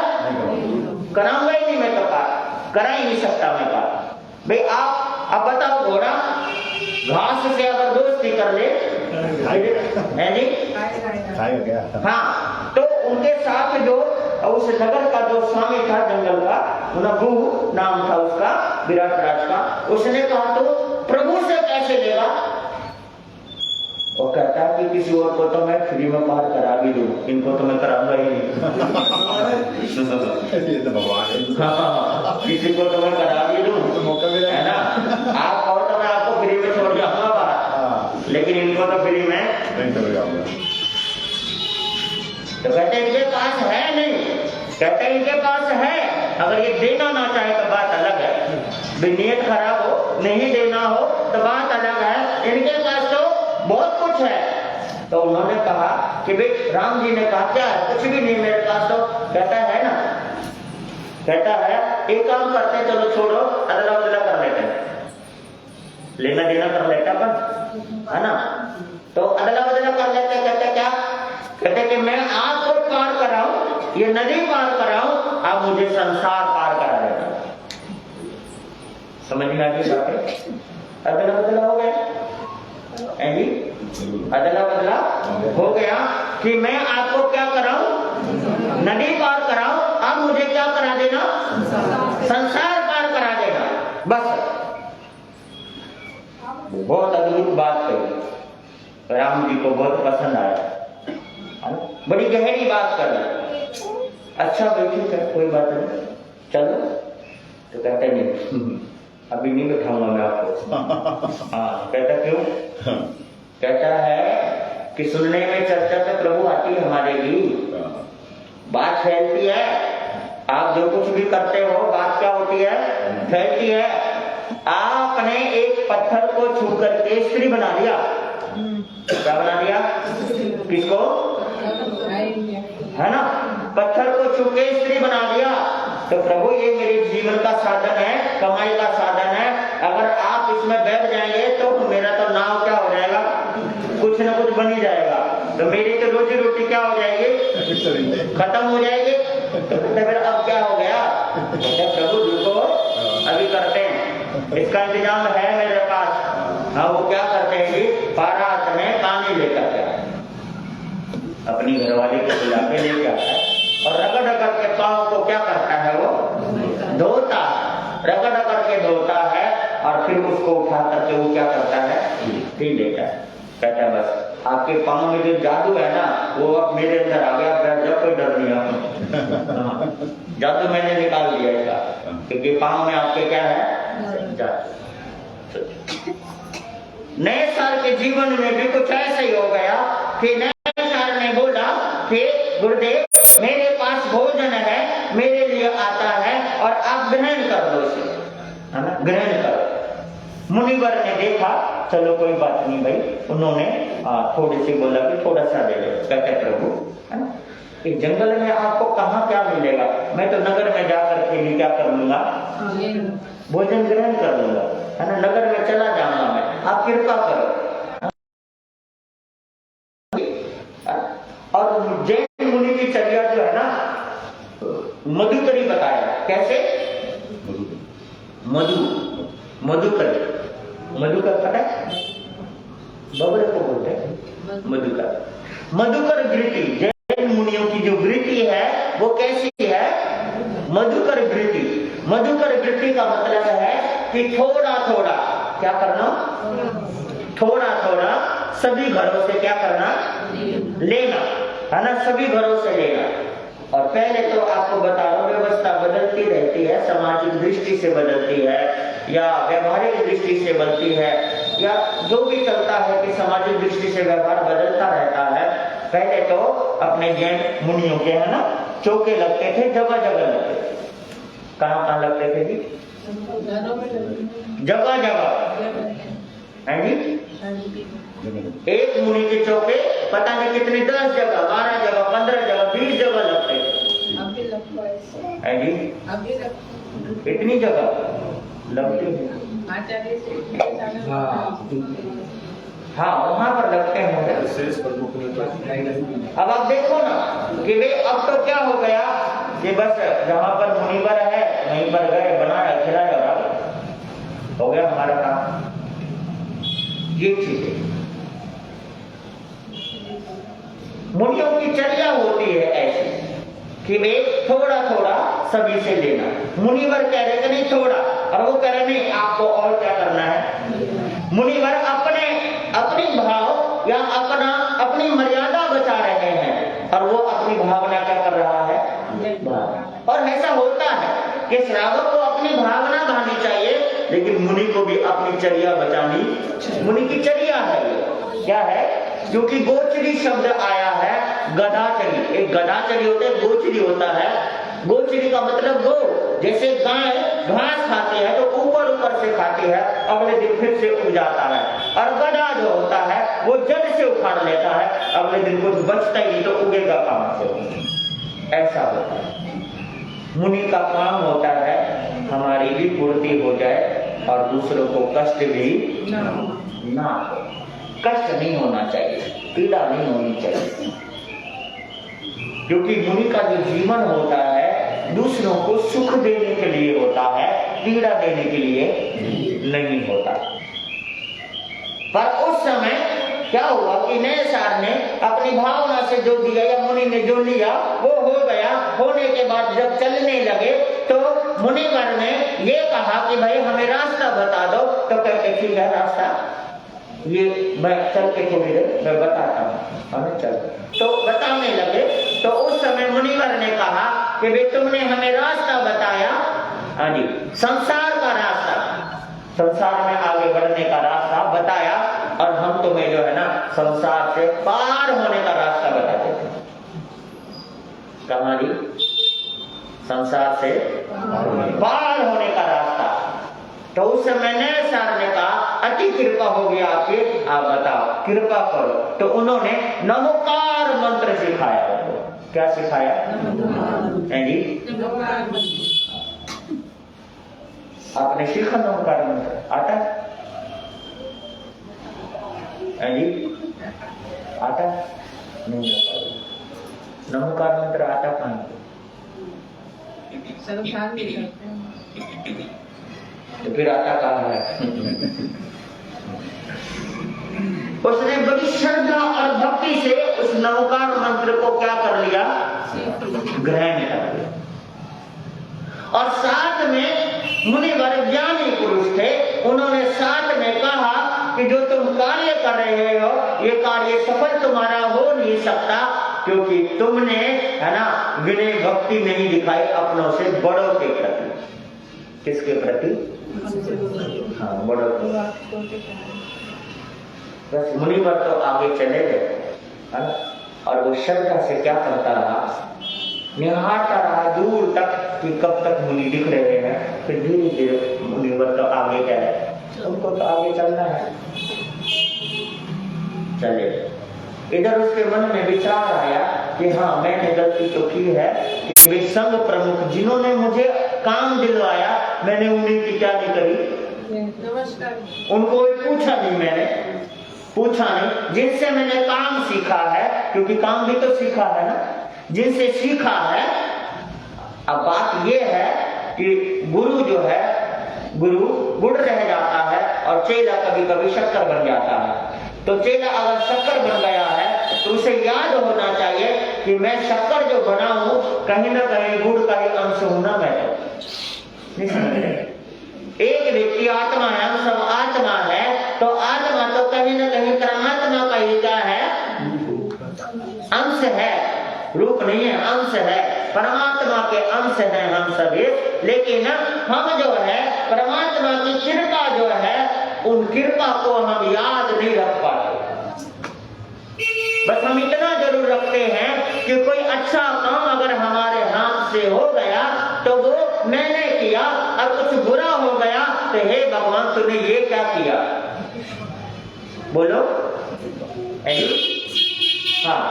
कराऊंगा ही नहीं, मैं तो पार करा ही नहीं सकता मैं पार। भाई आप अब बताओ, घोड़ा घास से अगर दोस्ती कर ले, है जी, हाँ, तो उनके साथ जो उस नगर का जो स्वामी था जंगल का, नभू नाम था उसका, विराट राज का, उसने कहा तो प्रभु से कैसे लेगा? वो कहता है कि किसी और को तो मैं फ्री में पार करा भी दूं, इनको तो मैं कराऊंगा ही नहीं। ये तो भगवान है। हाँ, किसी को तो मैं करा भी दूं, है ना, आप कहो तो मैं आपको फ्री में छोड़ जाऊंगा बाहर, लेकिन इनको तो फ्री में नहीं छोड़ जाऊंगा। तो कहते हैं इनके पास है नहीं, कहते हैं इनके पास है, अगर ये देना ना चाहे तो बात अलग है, नीयत खराब हो, नहीं देना हो तो बात अलग है, इनके पास तो बहुत कुछ है। तो उन्होंने कहा कि भाई, राम जी ने कहा क्या है, कुछ भी नहीं मेरे पास। तो कहता है ना, कहता है एक काम करते हैं, चलो छोड़ो, अदला बदला कर लेते हैं, लेना देना कर लेते अपन, है ना, तो अदला बदला कर लेते हैं। कहते क्या? कहते कि मैं आपको पार कराऊं, ये नदी पार कराऊं, आप मुझे संसार पार करा देना। समझ में आ गई बातें? अदला बदला हो गया, जी, अदला बदला हो गया कि मैं आपको क्या कराऊं, नदी पार कराऊं, आप मुझे क्या करा दे देना, संसार पार करा देना। बस बहुत अद्भुत बात कही, राम जी को बहुत पसंद आया, बड़ी गहरी बात कर रहे। अच्छा बैठिए सर, कोई बात नहीं, चलो। तो कहते नहीं, अभी नहीं बैठाऊंगा मैं आपको। हाँ, कहता क्यों? कहता है कि सुनने में चर्चा तो प्रभु आती है हमारे भी, बात फैलती है। आप जो कुछ भी करते हो, बात क्या होती है? फैलती है। आपने एक पत्थर को छू करके स्त्री बना दिया। क्या बना दिया? किसको? है ना, पत्थर को छू के स्त्री बना दिया। तो प्रभु ये मेरे जीवन का साधन है, कमाई का साधन है, अगर आप इसमें बैठ जाएंगे तो मेरा तो नाव क्या हो जाएगा, कुछ ना कुछ बन ही जाएगा। तो मेरी तो रोजी रोटी क्या हो जाएगी? खत्म हो जाएगी। तो फिर अब क्या हो गया? प्रभु रुको, अभी करते हैं, इसका इंतजाम है मेरे पास। हाँ, वो क्या करते हैं कि बारात में पानी लेकर के अपनी घरवाली को बुला के लेके आता है और रगड़ रगड़ के पाँव को क्या करता है? वो धोता है, रगड़ रगड़ के धोता है और फिर उसको उठा करके वो क्या करता है? पी लेता है। कहता है बस आपके पाँव में जो जादू है ना, वो अब मेरे अंदर आ गया, बैठ जाओ, कोई डर नहीं है। जादू मैंने निकाल दिया इसका, क्योंकि पाँव में आपके क्या है? जादू। नए साल के जीवन में भी कुछ ऐसा ही हो गया कि नए साल ने बोला कि गुरुदेव मेरे पास भोजन है, मेरे लिए आता है और आप ग्रहण कर लो इसे, है ना, ग्रहण करो। मुनिवर ने देखा, चलो कोई बात नहीं भाई, उन्होंने थोड़ी सी बोला कि थोड़ा सा दे दो। कहते प्रभु, है ना, इस जंगल में आपको कहाँ क्या मिलेगा, मैं तो नगर में जाकर के भी क्या कर लूंगा? भोजन ग्रहण कर लूंगा, है ना, नगर में चला जाऊंगा मैं, आप कृपा करो। और जैन मुनि की चर्या जो है ना, मधुकरी बताया। कैसे? मधुकर पता है? बबरे को बोलते हैं मधुकर वृत्ति। जैन मुनियों की जो वृत्ति है वो कैसी है? मधुकर वृत्ति। मधुकर वृत्ति का मतलब है कि थोड़ा थोड़ा क्या करना? थोड़ा थोड़ा सभी घरों से क्या करना? लेना, है ना, सभी घरों से लेना। और पहले तो आपको बता रहा हूं, व्यवस्था बदलती रहती है, सामाजिक दृष्टि से बदलती है या व्यवहारिक दृष्टि से बनती है, या जो भी चलता है कि सामाजिक दृष्टि से व्यवहार बदलता रहता है। पहले तो अपने जैन मुनियों के, है ना, चौके लगते थे, जगह जगह लगते थे। कहाँ कहाँ लगते थे जी? जगह जगह, है जी। एक मुनि के चौके पता नहीं कितने, 10 जगह, 12 जगह, 15 जगह, 20 जगह लगते हैं जी। इतनी जगह लगती है। हाँ, वहां पर लगते हैं। अब आप देखो ना कि वे अब तो क्या हो गया कि बस जहां पर मुनिवर है वहीं पर गए, बनाया, खिलाया और आ गए, हो गया हमारा काम। ये चीज है, मुनियों की चर्या होती है ऐसी कि वे थोड़ा थोड़ा सभी से लेना। मुनिवर कह रहे कि नहीं थोड़ा, और वो कह रहे नहीं आपको और क्या करना है। मुनिवर अपने भाव या अपनी मर्यादा बचा रहे हैं और वो अपनी भावना क्या कर रहा है? और ऐसा होता है कि श्रावक को अपनी भावना बचानी चाहिए, लेकिन मुनि को भी अपनी चर्या बचानी। मुनि की चर्या है ये क्या है? क्योंकि गोचरी शब्द आया है गदाचरी। एक गदाचरी होता है, गोचरी होता है। गोचरी का मतलब गो, जैसे गाय घास खाती है तो ऊपर ऊपर से खाती है, अगले दिन फिर से उग जाता है। और गदा जो होता है वो जड़ से उखाड़ लेता है, अगले दिन कुछ बचता ही नहीं तो उगेगा कहां से? ऐसा होता है। मुनि का काम होता है हमारी भी पूर्ति हो जाए और दूसरों को कष्ट भी ना हो। कष्ट नहीं होना चाहिए, पीड़ा नहीं होनी चाहिए, क्योंकि मुनि का जो जीवन होता है दूसरों को सुख देने के लिए होता है, पीड़ा देने के लिए नहीं होता। पर उस समय क्या हुआ कि नए सार ने अपनी भावना से जो दिया या मुनि ने जो लिया वो हो गया। होने के बाद जब चलने लगे तो मुनिवर ने ये कहा कि भाई हमें रास्ता बता दो। तो कहते ठीक है रास्ता ये मैं चल के थोड़ी देर मैं बताता हूँ, हमें चल। तो बताने लगे तो उस समय मुनिवर ने कहा कि भाई तुमने हमें रास्ता बताया, हाँ जी, संसार का रास्ता, संसार में आगे बढ़ने का रास्ता बताया, और हम तुम्हें जो है ना संसार से पार होने का रास्ता बताते थे। कहानी संसार से पार होने का रास्ता। तो उस समय नए सार ने कहा अति कृपा हो गया आपकी, आप बताओ कृपा करो। तो उन्होंने नमोकार मंत्र सिखाया उनको। क्या सिखाया है जी? आपने सीखा नमोकार मंत्र? आता है जी? आता नहीं आता। नमोकार मंत्र आता कहाँ? तो फिर आता कहाँ है? उसने बड़ी श्रद्धा और भक्ति से उस नमोकार मंत्र को क्या कर लिया? ग्रहण कर लिया। और साथ में मुनिवर ज्ञानी पुरुष थे, उन्होंने साथ में कहा कि जो तुम कार्य कर रहे हो ये कार्य सफल तुम्हारा हो नहीं सकता, क्योंकि तुमने है ना विनय भक्ति नहीं दिखाई अपनों से बड़ों के प्रति। किसके प्रति? हाँ, बड़ों के। बस मुनिवर तो आगे चले गए, है ना? और वो श्रद्धा से क्या करता रहा? निहारता रहा दूर तक कि कब तक मुनि दिख रहे हैं। फिर धीरे धीरे मुनिवर तो आगे गए, उनको तो आगे चलना है, चले। इधर उसके मन में विचार आया कि हाँ मैंने गलती तो की है कि वे संघ प्रमुख जिन्होंने मुझे काम दिलवाया मैंने उन्हीं की क्या नहीं करी? नमस्कार। उनको पूछा नहीं, मैंने पूछा नहीं। जिनसे मैंने काम सीखा है, क्योंकि काम भी तो सीखा है ना, जिनसे सीखा है। अब बात यह है कि गुरु जो है, गुरु गुड़ रह जाता है और चेला कभी कभी शक्कर बन जाता है। तो चेला अगर शक्कर बन गया है तो उसे याद होना चाहिए कि मैं शक्कर जो बना हूं कहीं ना कहीं गुड़ का ही अंश हूं ना मैं। एक व्यक्ति आत्मा है, हम सब आत्मा है, तो आत्मा तो कहीं ना कहीं परमात्मा का ही क्या है? अंश है, रूप नहीं है, अंश है। परमात्मा के अंश हैं हम सभी, लेकिन हम जो है परमात्मा की कृपा जो है उन कृपा को हम याद नहीं रख पाते। बस हम इतना जरूर रखते हैं कि कोई अच्छा काम अगर हमारे हाथ से हो गया तो वो मैंने किया, और कुछ बुरा हो गया तो हे भगवान तूने ये क्या किया? बोलो हाँ।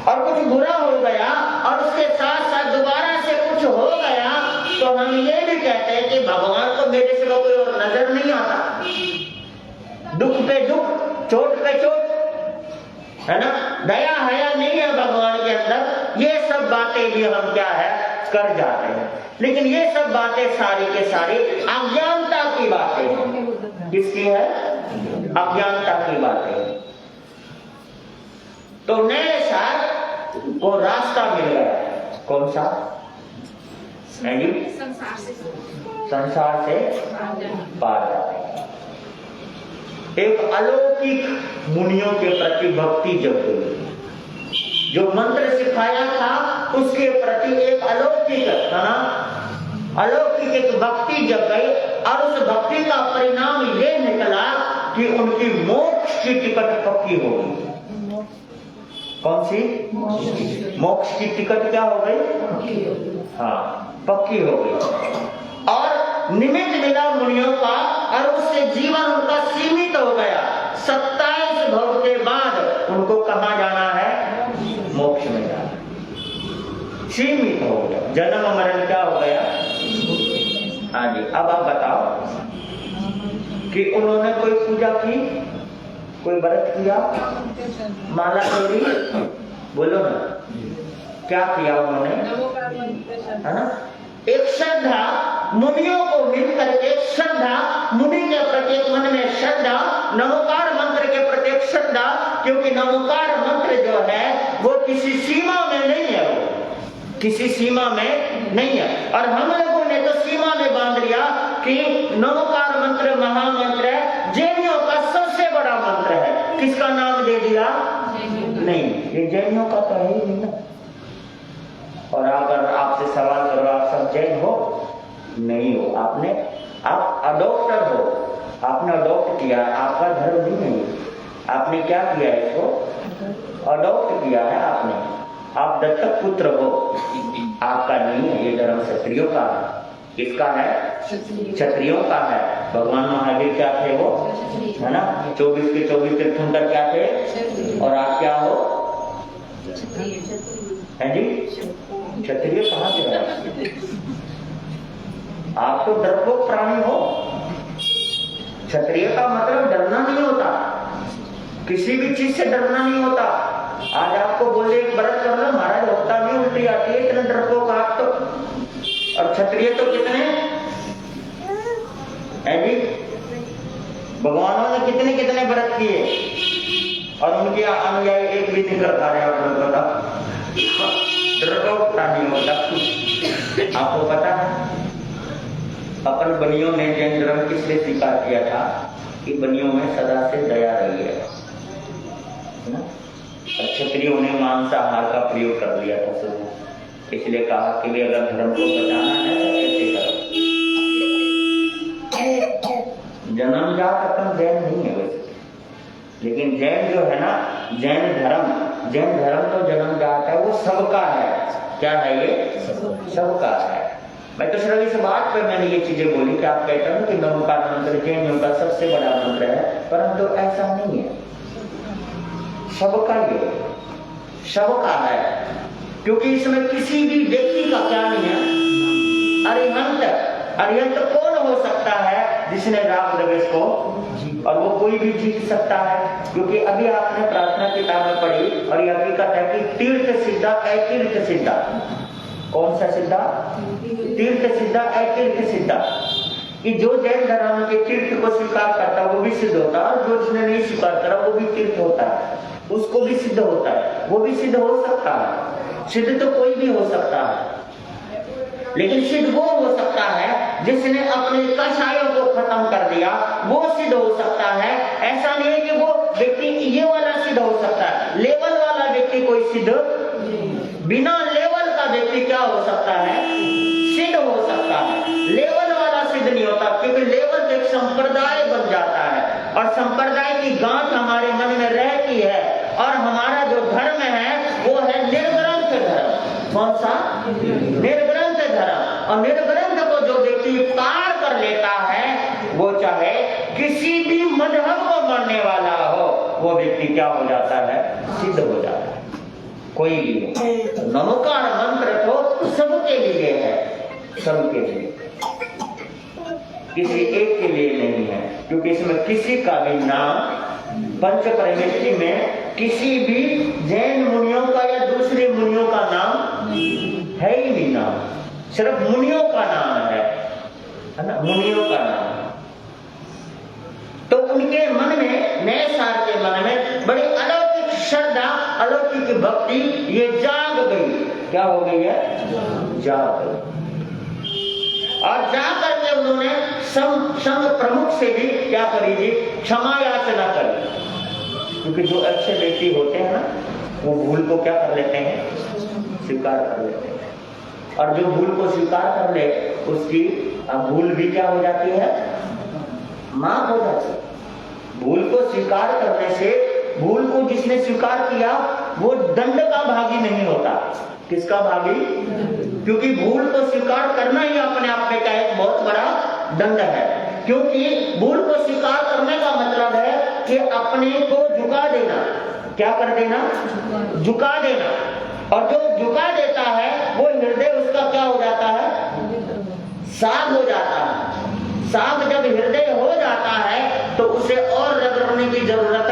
और कुछ बुरा हो गया और उसके साथ साथ दोबारा से कुछ हो गया तो हम ये भी कहते हैं कि भगवान को मेरे सिवा कोई और नजर नहीं आता। दुख पे दुख, चोट पे चोट, है ना? दया हया नहीं है भगवान के अंदर। ये सब बातें भी हम क्या है कर जाते हैं, लेकिन ये सब बातें सारी के सारी अज्ञानता की बातें हैं। किसकी है? अज्ञानता की बातें हैं। तो नए सार को रास्ता मिल गया। कौन सा? संसार से पार जाते। एक अलौकिक मुनियों के प्रति भक्ति जग गई। जो मंत्र सिखाया था उसके प्रति एक अलौकिक है ना, अलौकिक एक भक्ति जग गई, और उस भक्ति का परिणाम ये निकला कि उनकी मोक्ष की टिकट पक्की हो गई। कौन सी? मोक्ष की टिकट क्या हो गई? हाँ, पक्की हो गई। और निमित्त मिला मुनियों का, और उससे जीवन उनका सीमित हो गया। 27 भव के बाद उनको कहाँ जाना है? मोक्ष में जाना। सीमित हो गया, जन्म मरण क्या हो गया? हाँ जी। अब आप बताओ कि उन्होंने कोई पूजा की, कोई व्रत किया, माला तोड़ी, बोलो ना क्या किया उन्होंने, है ना? एक श्रद्धा मुनियों को मिलकर एक श्रद्धा, मुनि के प्रति मन में श्रद्धा, नमोकार मंत्र के प्रति श्रद्धा, क्योंकि नमोकार मंत्र जो है वो किसी सीमा में नहीं है, वो किसी सीमा में नहीं है। और हम लोगों ने तो सीमा में बांध लिया कि नमोकार मंत्र महामंत्र है, जैनियों का सबसे बड़ा मंत्र है। किसका नाम दे दिया? नहीं, ये जैनियों का तो है ही नहीं ना। और अगर आपसे सवाल करो आप सब जैन हो? नहीं हो। आप अडॉप्टर हो, आपने अडॉप्ट किया, आपका धर्म नहीं है। आपने क्या किया है? इसको अडॉप्ट किया है आपने, आप दत्तक पुत्र हो, आपका नहीं है। ये धर्म क्षत्रियों का है। किसका है? क्षत्रियों का है। भगवान महावीर क्या थे वो, है ना? 24 के 24 तीर्थंकर क्या थे? और आप क्या हो? है जी? क्षत्रिय कहाँ से है? आप तो डरपोक प्राणी हो। क्षत्रिय का मतलब डरना नहीं होता, किसी भी चीज से डरना नहीं होता। आज आपको बोले एक व्रत कर लो, महाराज होता भी उल्टी आती है, इतने डरपोक आप तो। और क्षत्रिय तो कितने है जी? भगवानों ने कितने कितने व्रत किए और उनके अनुयायी एक भी दिन रखा रहे। आप लोग बताओ, डरपोक प्राणी होता। आपको पता है अपन बनियों ने जैन धर्म किस लिए स्वीकार किया था? कि बनियों में सदा से दया रही है ना? क्षत्रियों ने मांसाहार का प्रयोग कर लिया था शुरू, इसलिए कहा कि वे अगर धर्म को बचाना है तो कैसे करो। जन्मजात अपन जैन नहीं है वैसे, लेकिन जैन जो है ना, जैन धर्म तो जन्मजात है, वो सबका है। क्या है ये? सबका है। मैं तो सिर्फ इस बात पे मैंने ये चीजें बोली कि आप कहते हो कि नमोकार मंत्र जैनियों का सबसे बड़ा मंत्र है, परंतु ऐसा नहीं है। सबका ये सबका है, क्योंकि इसमें किसी भी व्यक्ति का क्या नहीं है? अरिहंत कौन हो सकता है जिसने राग द्वेष को? और वो कोई भी जीत सकता है, क्योंकि अभी आपने प्रार्थना किताब में पढ़ी और ये हकीकत है कि तीर्थ सिद्धा अतीर्थ सिद्धा। कौन सा सिद्धा? तीर्थ सिद्धा अतीर्थ सिद्धा। कि जो जैन धर्म के तीर्थ को स्वीकार करता है वो भी सिद्ध होता है, और जो जिसने नहीं स्वीकार करा वो भी तीर्थ होता है, उसको भी सिद्ध होता है। वो भी सिद्ध हो सकता है, सिद्ध तो कोई भी हो सकता है, लेकिन सिद्ध वो हो सकता है जिसने अपने कषायों को खत्म कर दिया, वो सिद्ध हो सकता है। ऐसा नहीं है कि वो व्यक्ति ये वाला सिद्ध हो सकता है, लेवल वाला व्यक्ति कोई सिद्ध, बिना लेवल का व्यक्ति क्या हो सकता है? सिद्ध हो सकता है। लेवल वाला सिद्ध नहीं होता, क्योंकि लेवल एक संप्रदाय बन जाता है और संप्रदाय की गांठ हमारे मन में रहती है। और हमारा जो धर्म है वो है निर्ग्रंथ धर्म। कौन सा? निर्ग्रंथ धर्म। और निर्ग्रंथ को जो व्यक्ति पार कर लेता है, वो चाहे किसी भी मजहब को मानने वाला हो, वो व्यक्ति क्या हो जाता है? सिद्ध हो जाता है। कोई भी नमोकार मंत्र तो सबके लिए है, सबके लिए, किसी एक के लिए नहीं है, क्योंकि इसमें किसी का भी नाम पंच परमेष्टि में किसी भी जैन मुनियों का या दूसरे मुनियों का नाम है ही नहीं। नाम सिर्फ मुनियों का नाम है ना? मुनियों का नाम। तो उनके मन में, नए सार के मन में बड़ी अलौकिक श्रद्धा, अलौकिक भक्ति ये जाग गई। क्या हो गई है? जाग गई। और जाकर के उन्होंने संघ प्रमुख से भी क्या करी थी? क्षमा याचना करी। क्योंकि जो अच्छे व्यक्ति होते हैं ना, वो भूल को क्या कर लेते हैं? स्वीकार कर लेते हैं। और जो भूल को स्वीकार कर ले, उसकी भूल भी क्या हो जाती है? माफ हो जाती है। भूल को स्वीकार करने से, भूल को जिसने स्वीकार किया वो दंड का भागी नहीं होता। किसका भागी? क्योंकि भूल को स्वीकार करना ही अपने आप में का एक बहुत बड़ा दंड है। क्योंकि भूल को स्वीकार करने का मतलब है कि अपने को झुका देना। क्या कर देना? झुका देना। और जो झुका देता है वो हृदय उसका क्या हो जाता है? साफ हो जाता है। साफ जब हृदय हो जाता है तो उसे और रगड़ने की जरूरत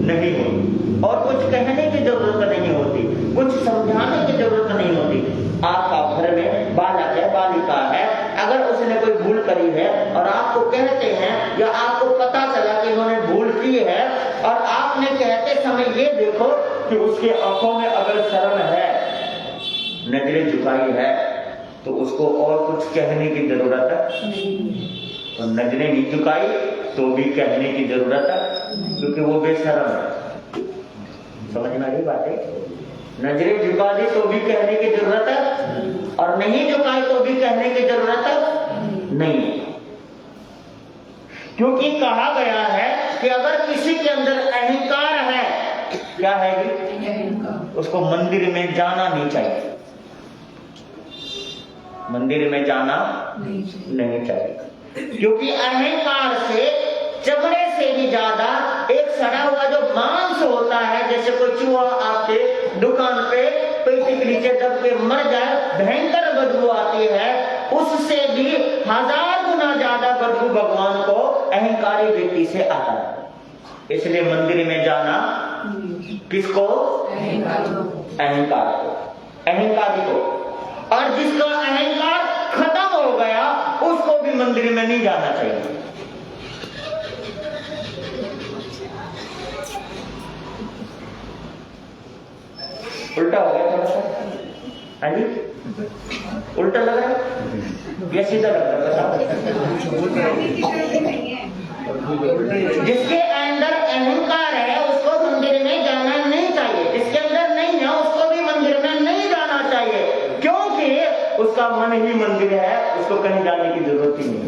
नहीं होती, और कुछ कहने की जरूरत नहीं होती, कुछ समझाने की जरूरत नहीं होती। आपका घर में बालक है, बालिका है, अगर उसने कोई भूल करी है और आपको कहते हैं, या आपको पता चला कि उन्होंने भूल की है, और आपने कहते देखो कि उसके आंखों में अगर शर्म है, नजरें झुकाई है, तो उसको और कुछ कहने की जरूरत है? तो नजरें नहीं झुकाई तो भी कहने की जरूरत है, क्योंकि वो बेशर्म है। समझ में आई बात है? नजरें झुका दी तो भी कहने की जरूरत है, और नहीं झुकाई तो भी कहने की जरूरत है नहीं, क्योंकि कहा गया है कि अगर किसी के अंदर अहंकार है, क्या है कि उसको मंदिर में जाना नहीं चाहिए, मंदिर में जाना नहीं चाहिए, क्योंकि अहंकार से, चमड़े से भी ज्यादा एक सड़ा हुआ जो मांस होता है, जैसे कोई चूहा आपके दुकान पे पेटी के नीचे दब के मर जाए, भयंकर बदबू आती है, उससे भी 1000 गुना ज्यादा बदबू भगवान को अहंकारी व्यक्ति से आता है। इसलिए मंदिर में जाना किसको? अहंकार को, अहंकारी को। और जिसका अहंकार खत्म हो गया उसको भी मंदिर में नहीं जाना चाहिए। उल्टा हो गया थोड़ा सा, हाँ जी, उल्टा लग रहा है या सीधा लग रहा है? जिसके अंदर अहंकार है उसको मंदिर में जाना नहीं चाहिए, जिसके अंदर नहीं है उसको भी मंदिर में नहीं जाना चाहिए, क्योंकि उसका मन ही मंदिर है, उसको कहीं जाने की जरूरत ही नहीं।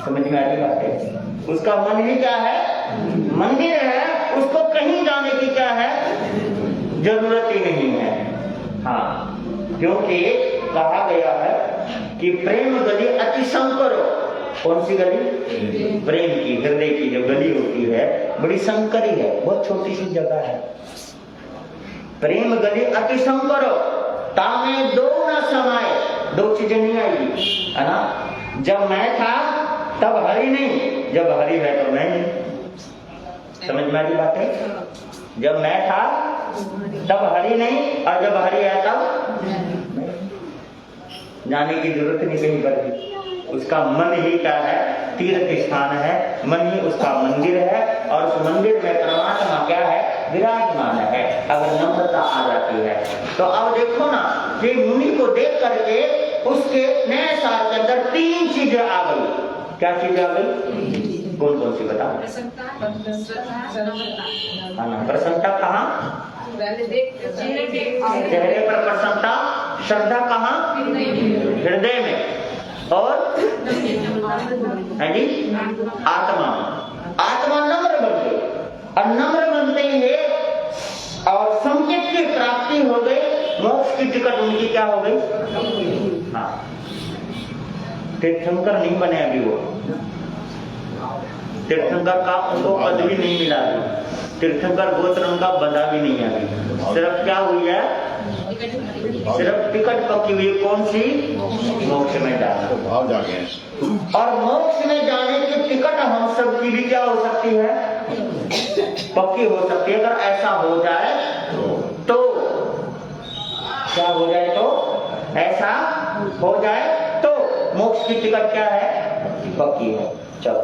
समझ में आती बात है? उसका मन ही क्या है? मंदिर है, उसको कहीं जाने की क्या है? जरूरत ही नहीं है। हाँ, क्योंकि कहा गया है कि प्रेम गली अति संकरो। कौन सी गली? प्रेम की, हृदय की जो गली होती है बड़ी संकरी है, बहुत छोटी सी जगह है। प्रेम गली अति संकरो, तामे दो न समाये, दो चीजें नहीं आएगी, है ना? जब मैं था तब हरि नहीं, जब हरि है तो मैं नहीं। समझ में आ रही बात है? जब मैं था तब हरि नहीं, और जब हरि है तब जाने की जरूरत नहीं कहीं पर भी। उसका मन ही क्या है? तीर्थ स्थान है, मन ही उसका मंदिर है, और उस मंदिर में परमात्मा क्या है? विराजमान है। अगर नम्रता आ जाती है तो अब देखो ना कि मुनि को देख करके उसके नए साल के अंदर 3 चीजें आ गई। क्या चीजें आ गई? कौन कौन सी बताओ? प्रसन्नता कहाँ? चेहरे पर प्रसन्नता। श्रद्धा कहाँ? हृदय में। और है जी आत्मा, आत्मा नम्र बन गई, और नम्र बनते ही और संकेत की प्राप्ति हो गई, मोक्ष की टिकट उनकी क्या हो गई? हाँ, तीर्थंकर नहीं बने अभी वो, तीर्थंकर का उनको पद भी नहीं मिला, तीर्थंकर गोत्र उनका बंधा भी नहीं है अभी। सिर्फ क्या हुई है? सिर्फ टिकट पक्की हुई। कौन सी? मोक्ष में जाना, भाव जागे। और मोक्ष में जाने की टिकट हम सब की भी क्या हो सकती है? पक्की हो सकती है। अगर ऐसा हो जाए तो क्या हो जाए? तो ऐसा हो जाए तो मोक्ष की टिकट क्या है? पक्की है। चलो,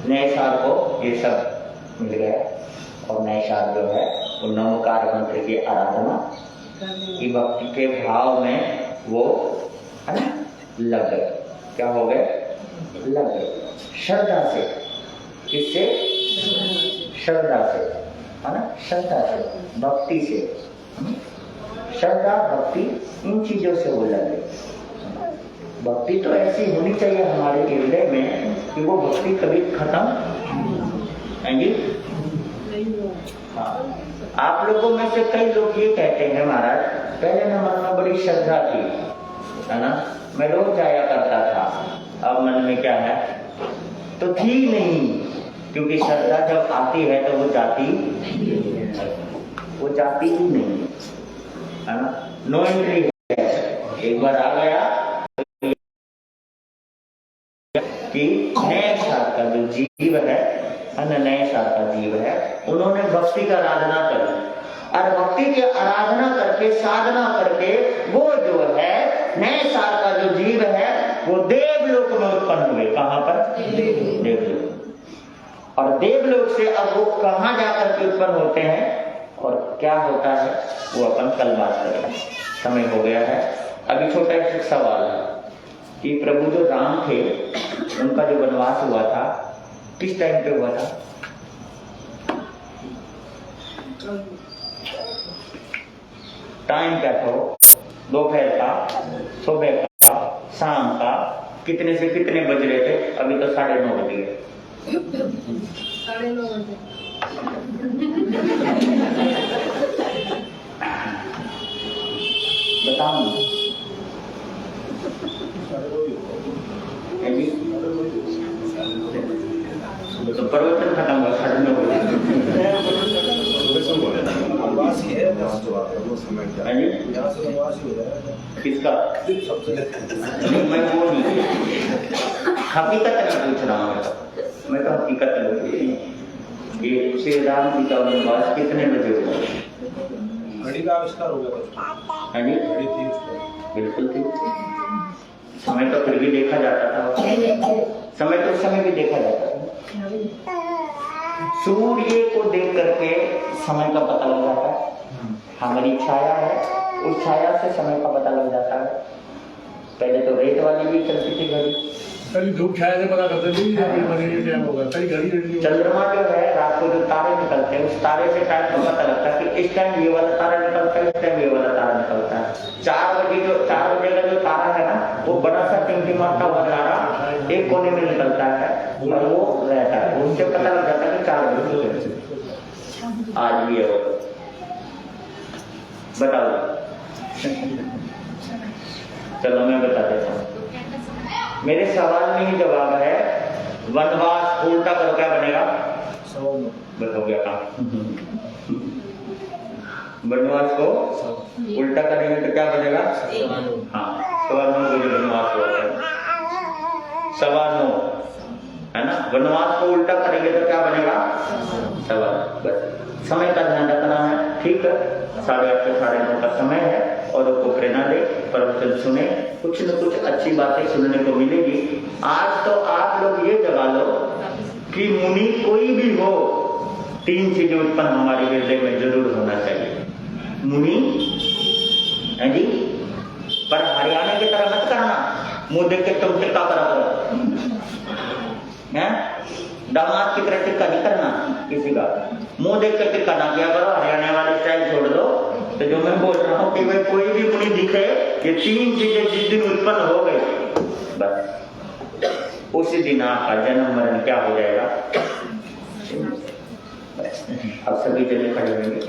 नए साल को ये सब मिल गया, और नए साल जो है वो नमोकार मंत्र की आराधना की भक्ति के भाव में वो है ना लग गए। क्या हो गए? लग गए श्रद्धा से। किससे? श्रद्धा से, है ना? श्रद्धा से, भक्ति से। श्रद्धा भक्ति इन चीजों से वो लग गए। भक्ति तो ऐसी होनी चाहिए हमारे हृदय में कि वो भक्ति कभी खत्म नहीं। हाँ, आप लोगों में से कई लोग ये कहते हैं महाराज पहले ना मन में बड़ी श्रद्धा थी, है ना, मैं रोज जाया करता था, अब मन में क्या है? तो थी नहीं, क्योंकि श्रद्धा जब आती है तो वो जाती ही नहीं, है ना? नो एंट्री है। एक बार आ गया कि नए साल का जो जीव है ना, नए साल का जीव है, उन्होंने भक्ति का आराधना करी, और भक्ति की आराधना करके साधना करके वो जो है नए साल का जो जीव है वो देवलोक में उत्पन्न हुए। कहाँ पर? देवलोक। और देवलोक से अब वो कहाँ जाकर के उत्पन्न होते हैं और क्या होता है वो अपन कल बात करेंगे। समय हो गया है। अभी छोटा एक सवाल है कि प्रभु जो राम थे उनका जो वनवास हुआ था किस टाइम पे हुआ था? टाइम क्या था? दोपहर का, सुबह का, शाम का, कितने से कितने बज रहे थे? अभी तो 9:30 बज गए। 9:30 बजे। बताओ तो परिवर्तन खत्म हुआ 9:30 किसका? मैं वो नहीं, हकीकत नहीं पूछ रहा हूँ मैं तो हकीकत नहीं। ये श्री राम जी का वनवास कितने बजे हुआ? घड़ी का आविष्कार हो गया। घड़ी थी बिल्कुल थी। समय तो फिर भी देखा जाता था, समय तो उस समय भी देखा जाता था। सूर्य को देख करके समय का पता लग जाता है। हमारी छाया है, उस छाया से समय का पता लग जाता है। पहले तो रेत वाली भी चलती थी घड़ी, कभी धूप छाया से पता करते थे टाइम होगा। कई घड़ी चंद्रमा जो है रात को जो तारे निकलते हैं उस तारे से टाइम का पता लगता है कि इस टाइम ये वाला तारा निकलता है, इस टाइम ये वाला तारा निकलता है। 4 बजे का जो तारा है ना वो बड़ा सा टिमटिमाता हुआ तारा एक कोने में निकलता है और वो रहता है, उससे पता लग जाता है कि 4 बजे। आज भी है बताओ। चलो मैं बता देता हूँ। मेरे सवाल में ही जवाब है। वनवास उल्टा करो क्या बनेगा? बस हो गया काम। वनवास को उल्टा करेंगे तो क्या बनेगा? हाँ, 9:15 वनवास होता है। 9:15 है ना। वनवास को उल्टा करेंगे तो क्या बनेगा? 9:15। बस समय का ध्यान रखना है, ठीक है। 8:30 से 9:30 का समय है और उसको प्रेरणा दे, प्रवचन सुने, कुछ न कुछ अच्छी बातें सुनने को मिलेगी। आज तो आप लोग ये जगा लो कि मुनि कोई भी हो, 3 चीजें उत्पन्न हमारे हृदय में जरूर होना चाहिए। मुनि है जी, पर हरियाणा की तरह मत करना, मुंह देख के तुम टिक्का करा करो। दामाद की तरह टिक्का नहीं करना किसी का, मुंह देख कर टिक्का ना किया करो। हरियाणा वाली स्टाइल छोड़ दो। तो जो मैं बोल रहा हूँ कि भाई कोई भी मुनि दिखे, ये 3 चीजें जिस दिन उत्पन्न हो गई बस उसी दिन आपका जन्म मरण क्या हो जाएगा। अब सभी जने खड़े होंगे।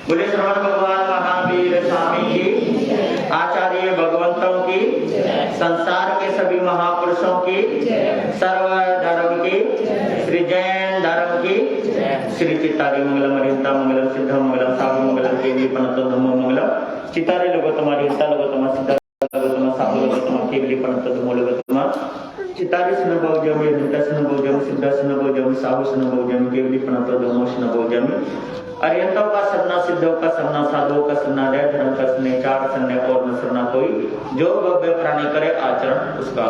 बोले श्रवण भगवान महावीर स्वामी की, आचार्य भगवंतों की, संसार के सभी महापुरुषों की, सर्व धर्म की, श्री जैन धर्म की, श्री चित्तारी मंगलम अरिहंता मंगलम सिद्धम मंगलम साधु मंगलम केवली पनतो धम्मो मंगलम चित्तारी लोगोत्तम अरिहंता लोगोत्तम सिद्धा लोगोत्तम साधु लोगोत्तम केवली पनतो धम्मो लोगोत्तम चित्तारी स्नभोजम अरिहंता स्नभोजम सिद्धा स्नभोजम साधु स्नभोजम केवली पनतो धम्मो स्नभोजम। अरिहंतों का सरना, सिद्धों का सरना, साधुओं का सरना, दया धर्म का सरना, चार सरने और न सरना कोई, जो भव्य प्राणी करे आचरण उसका।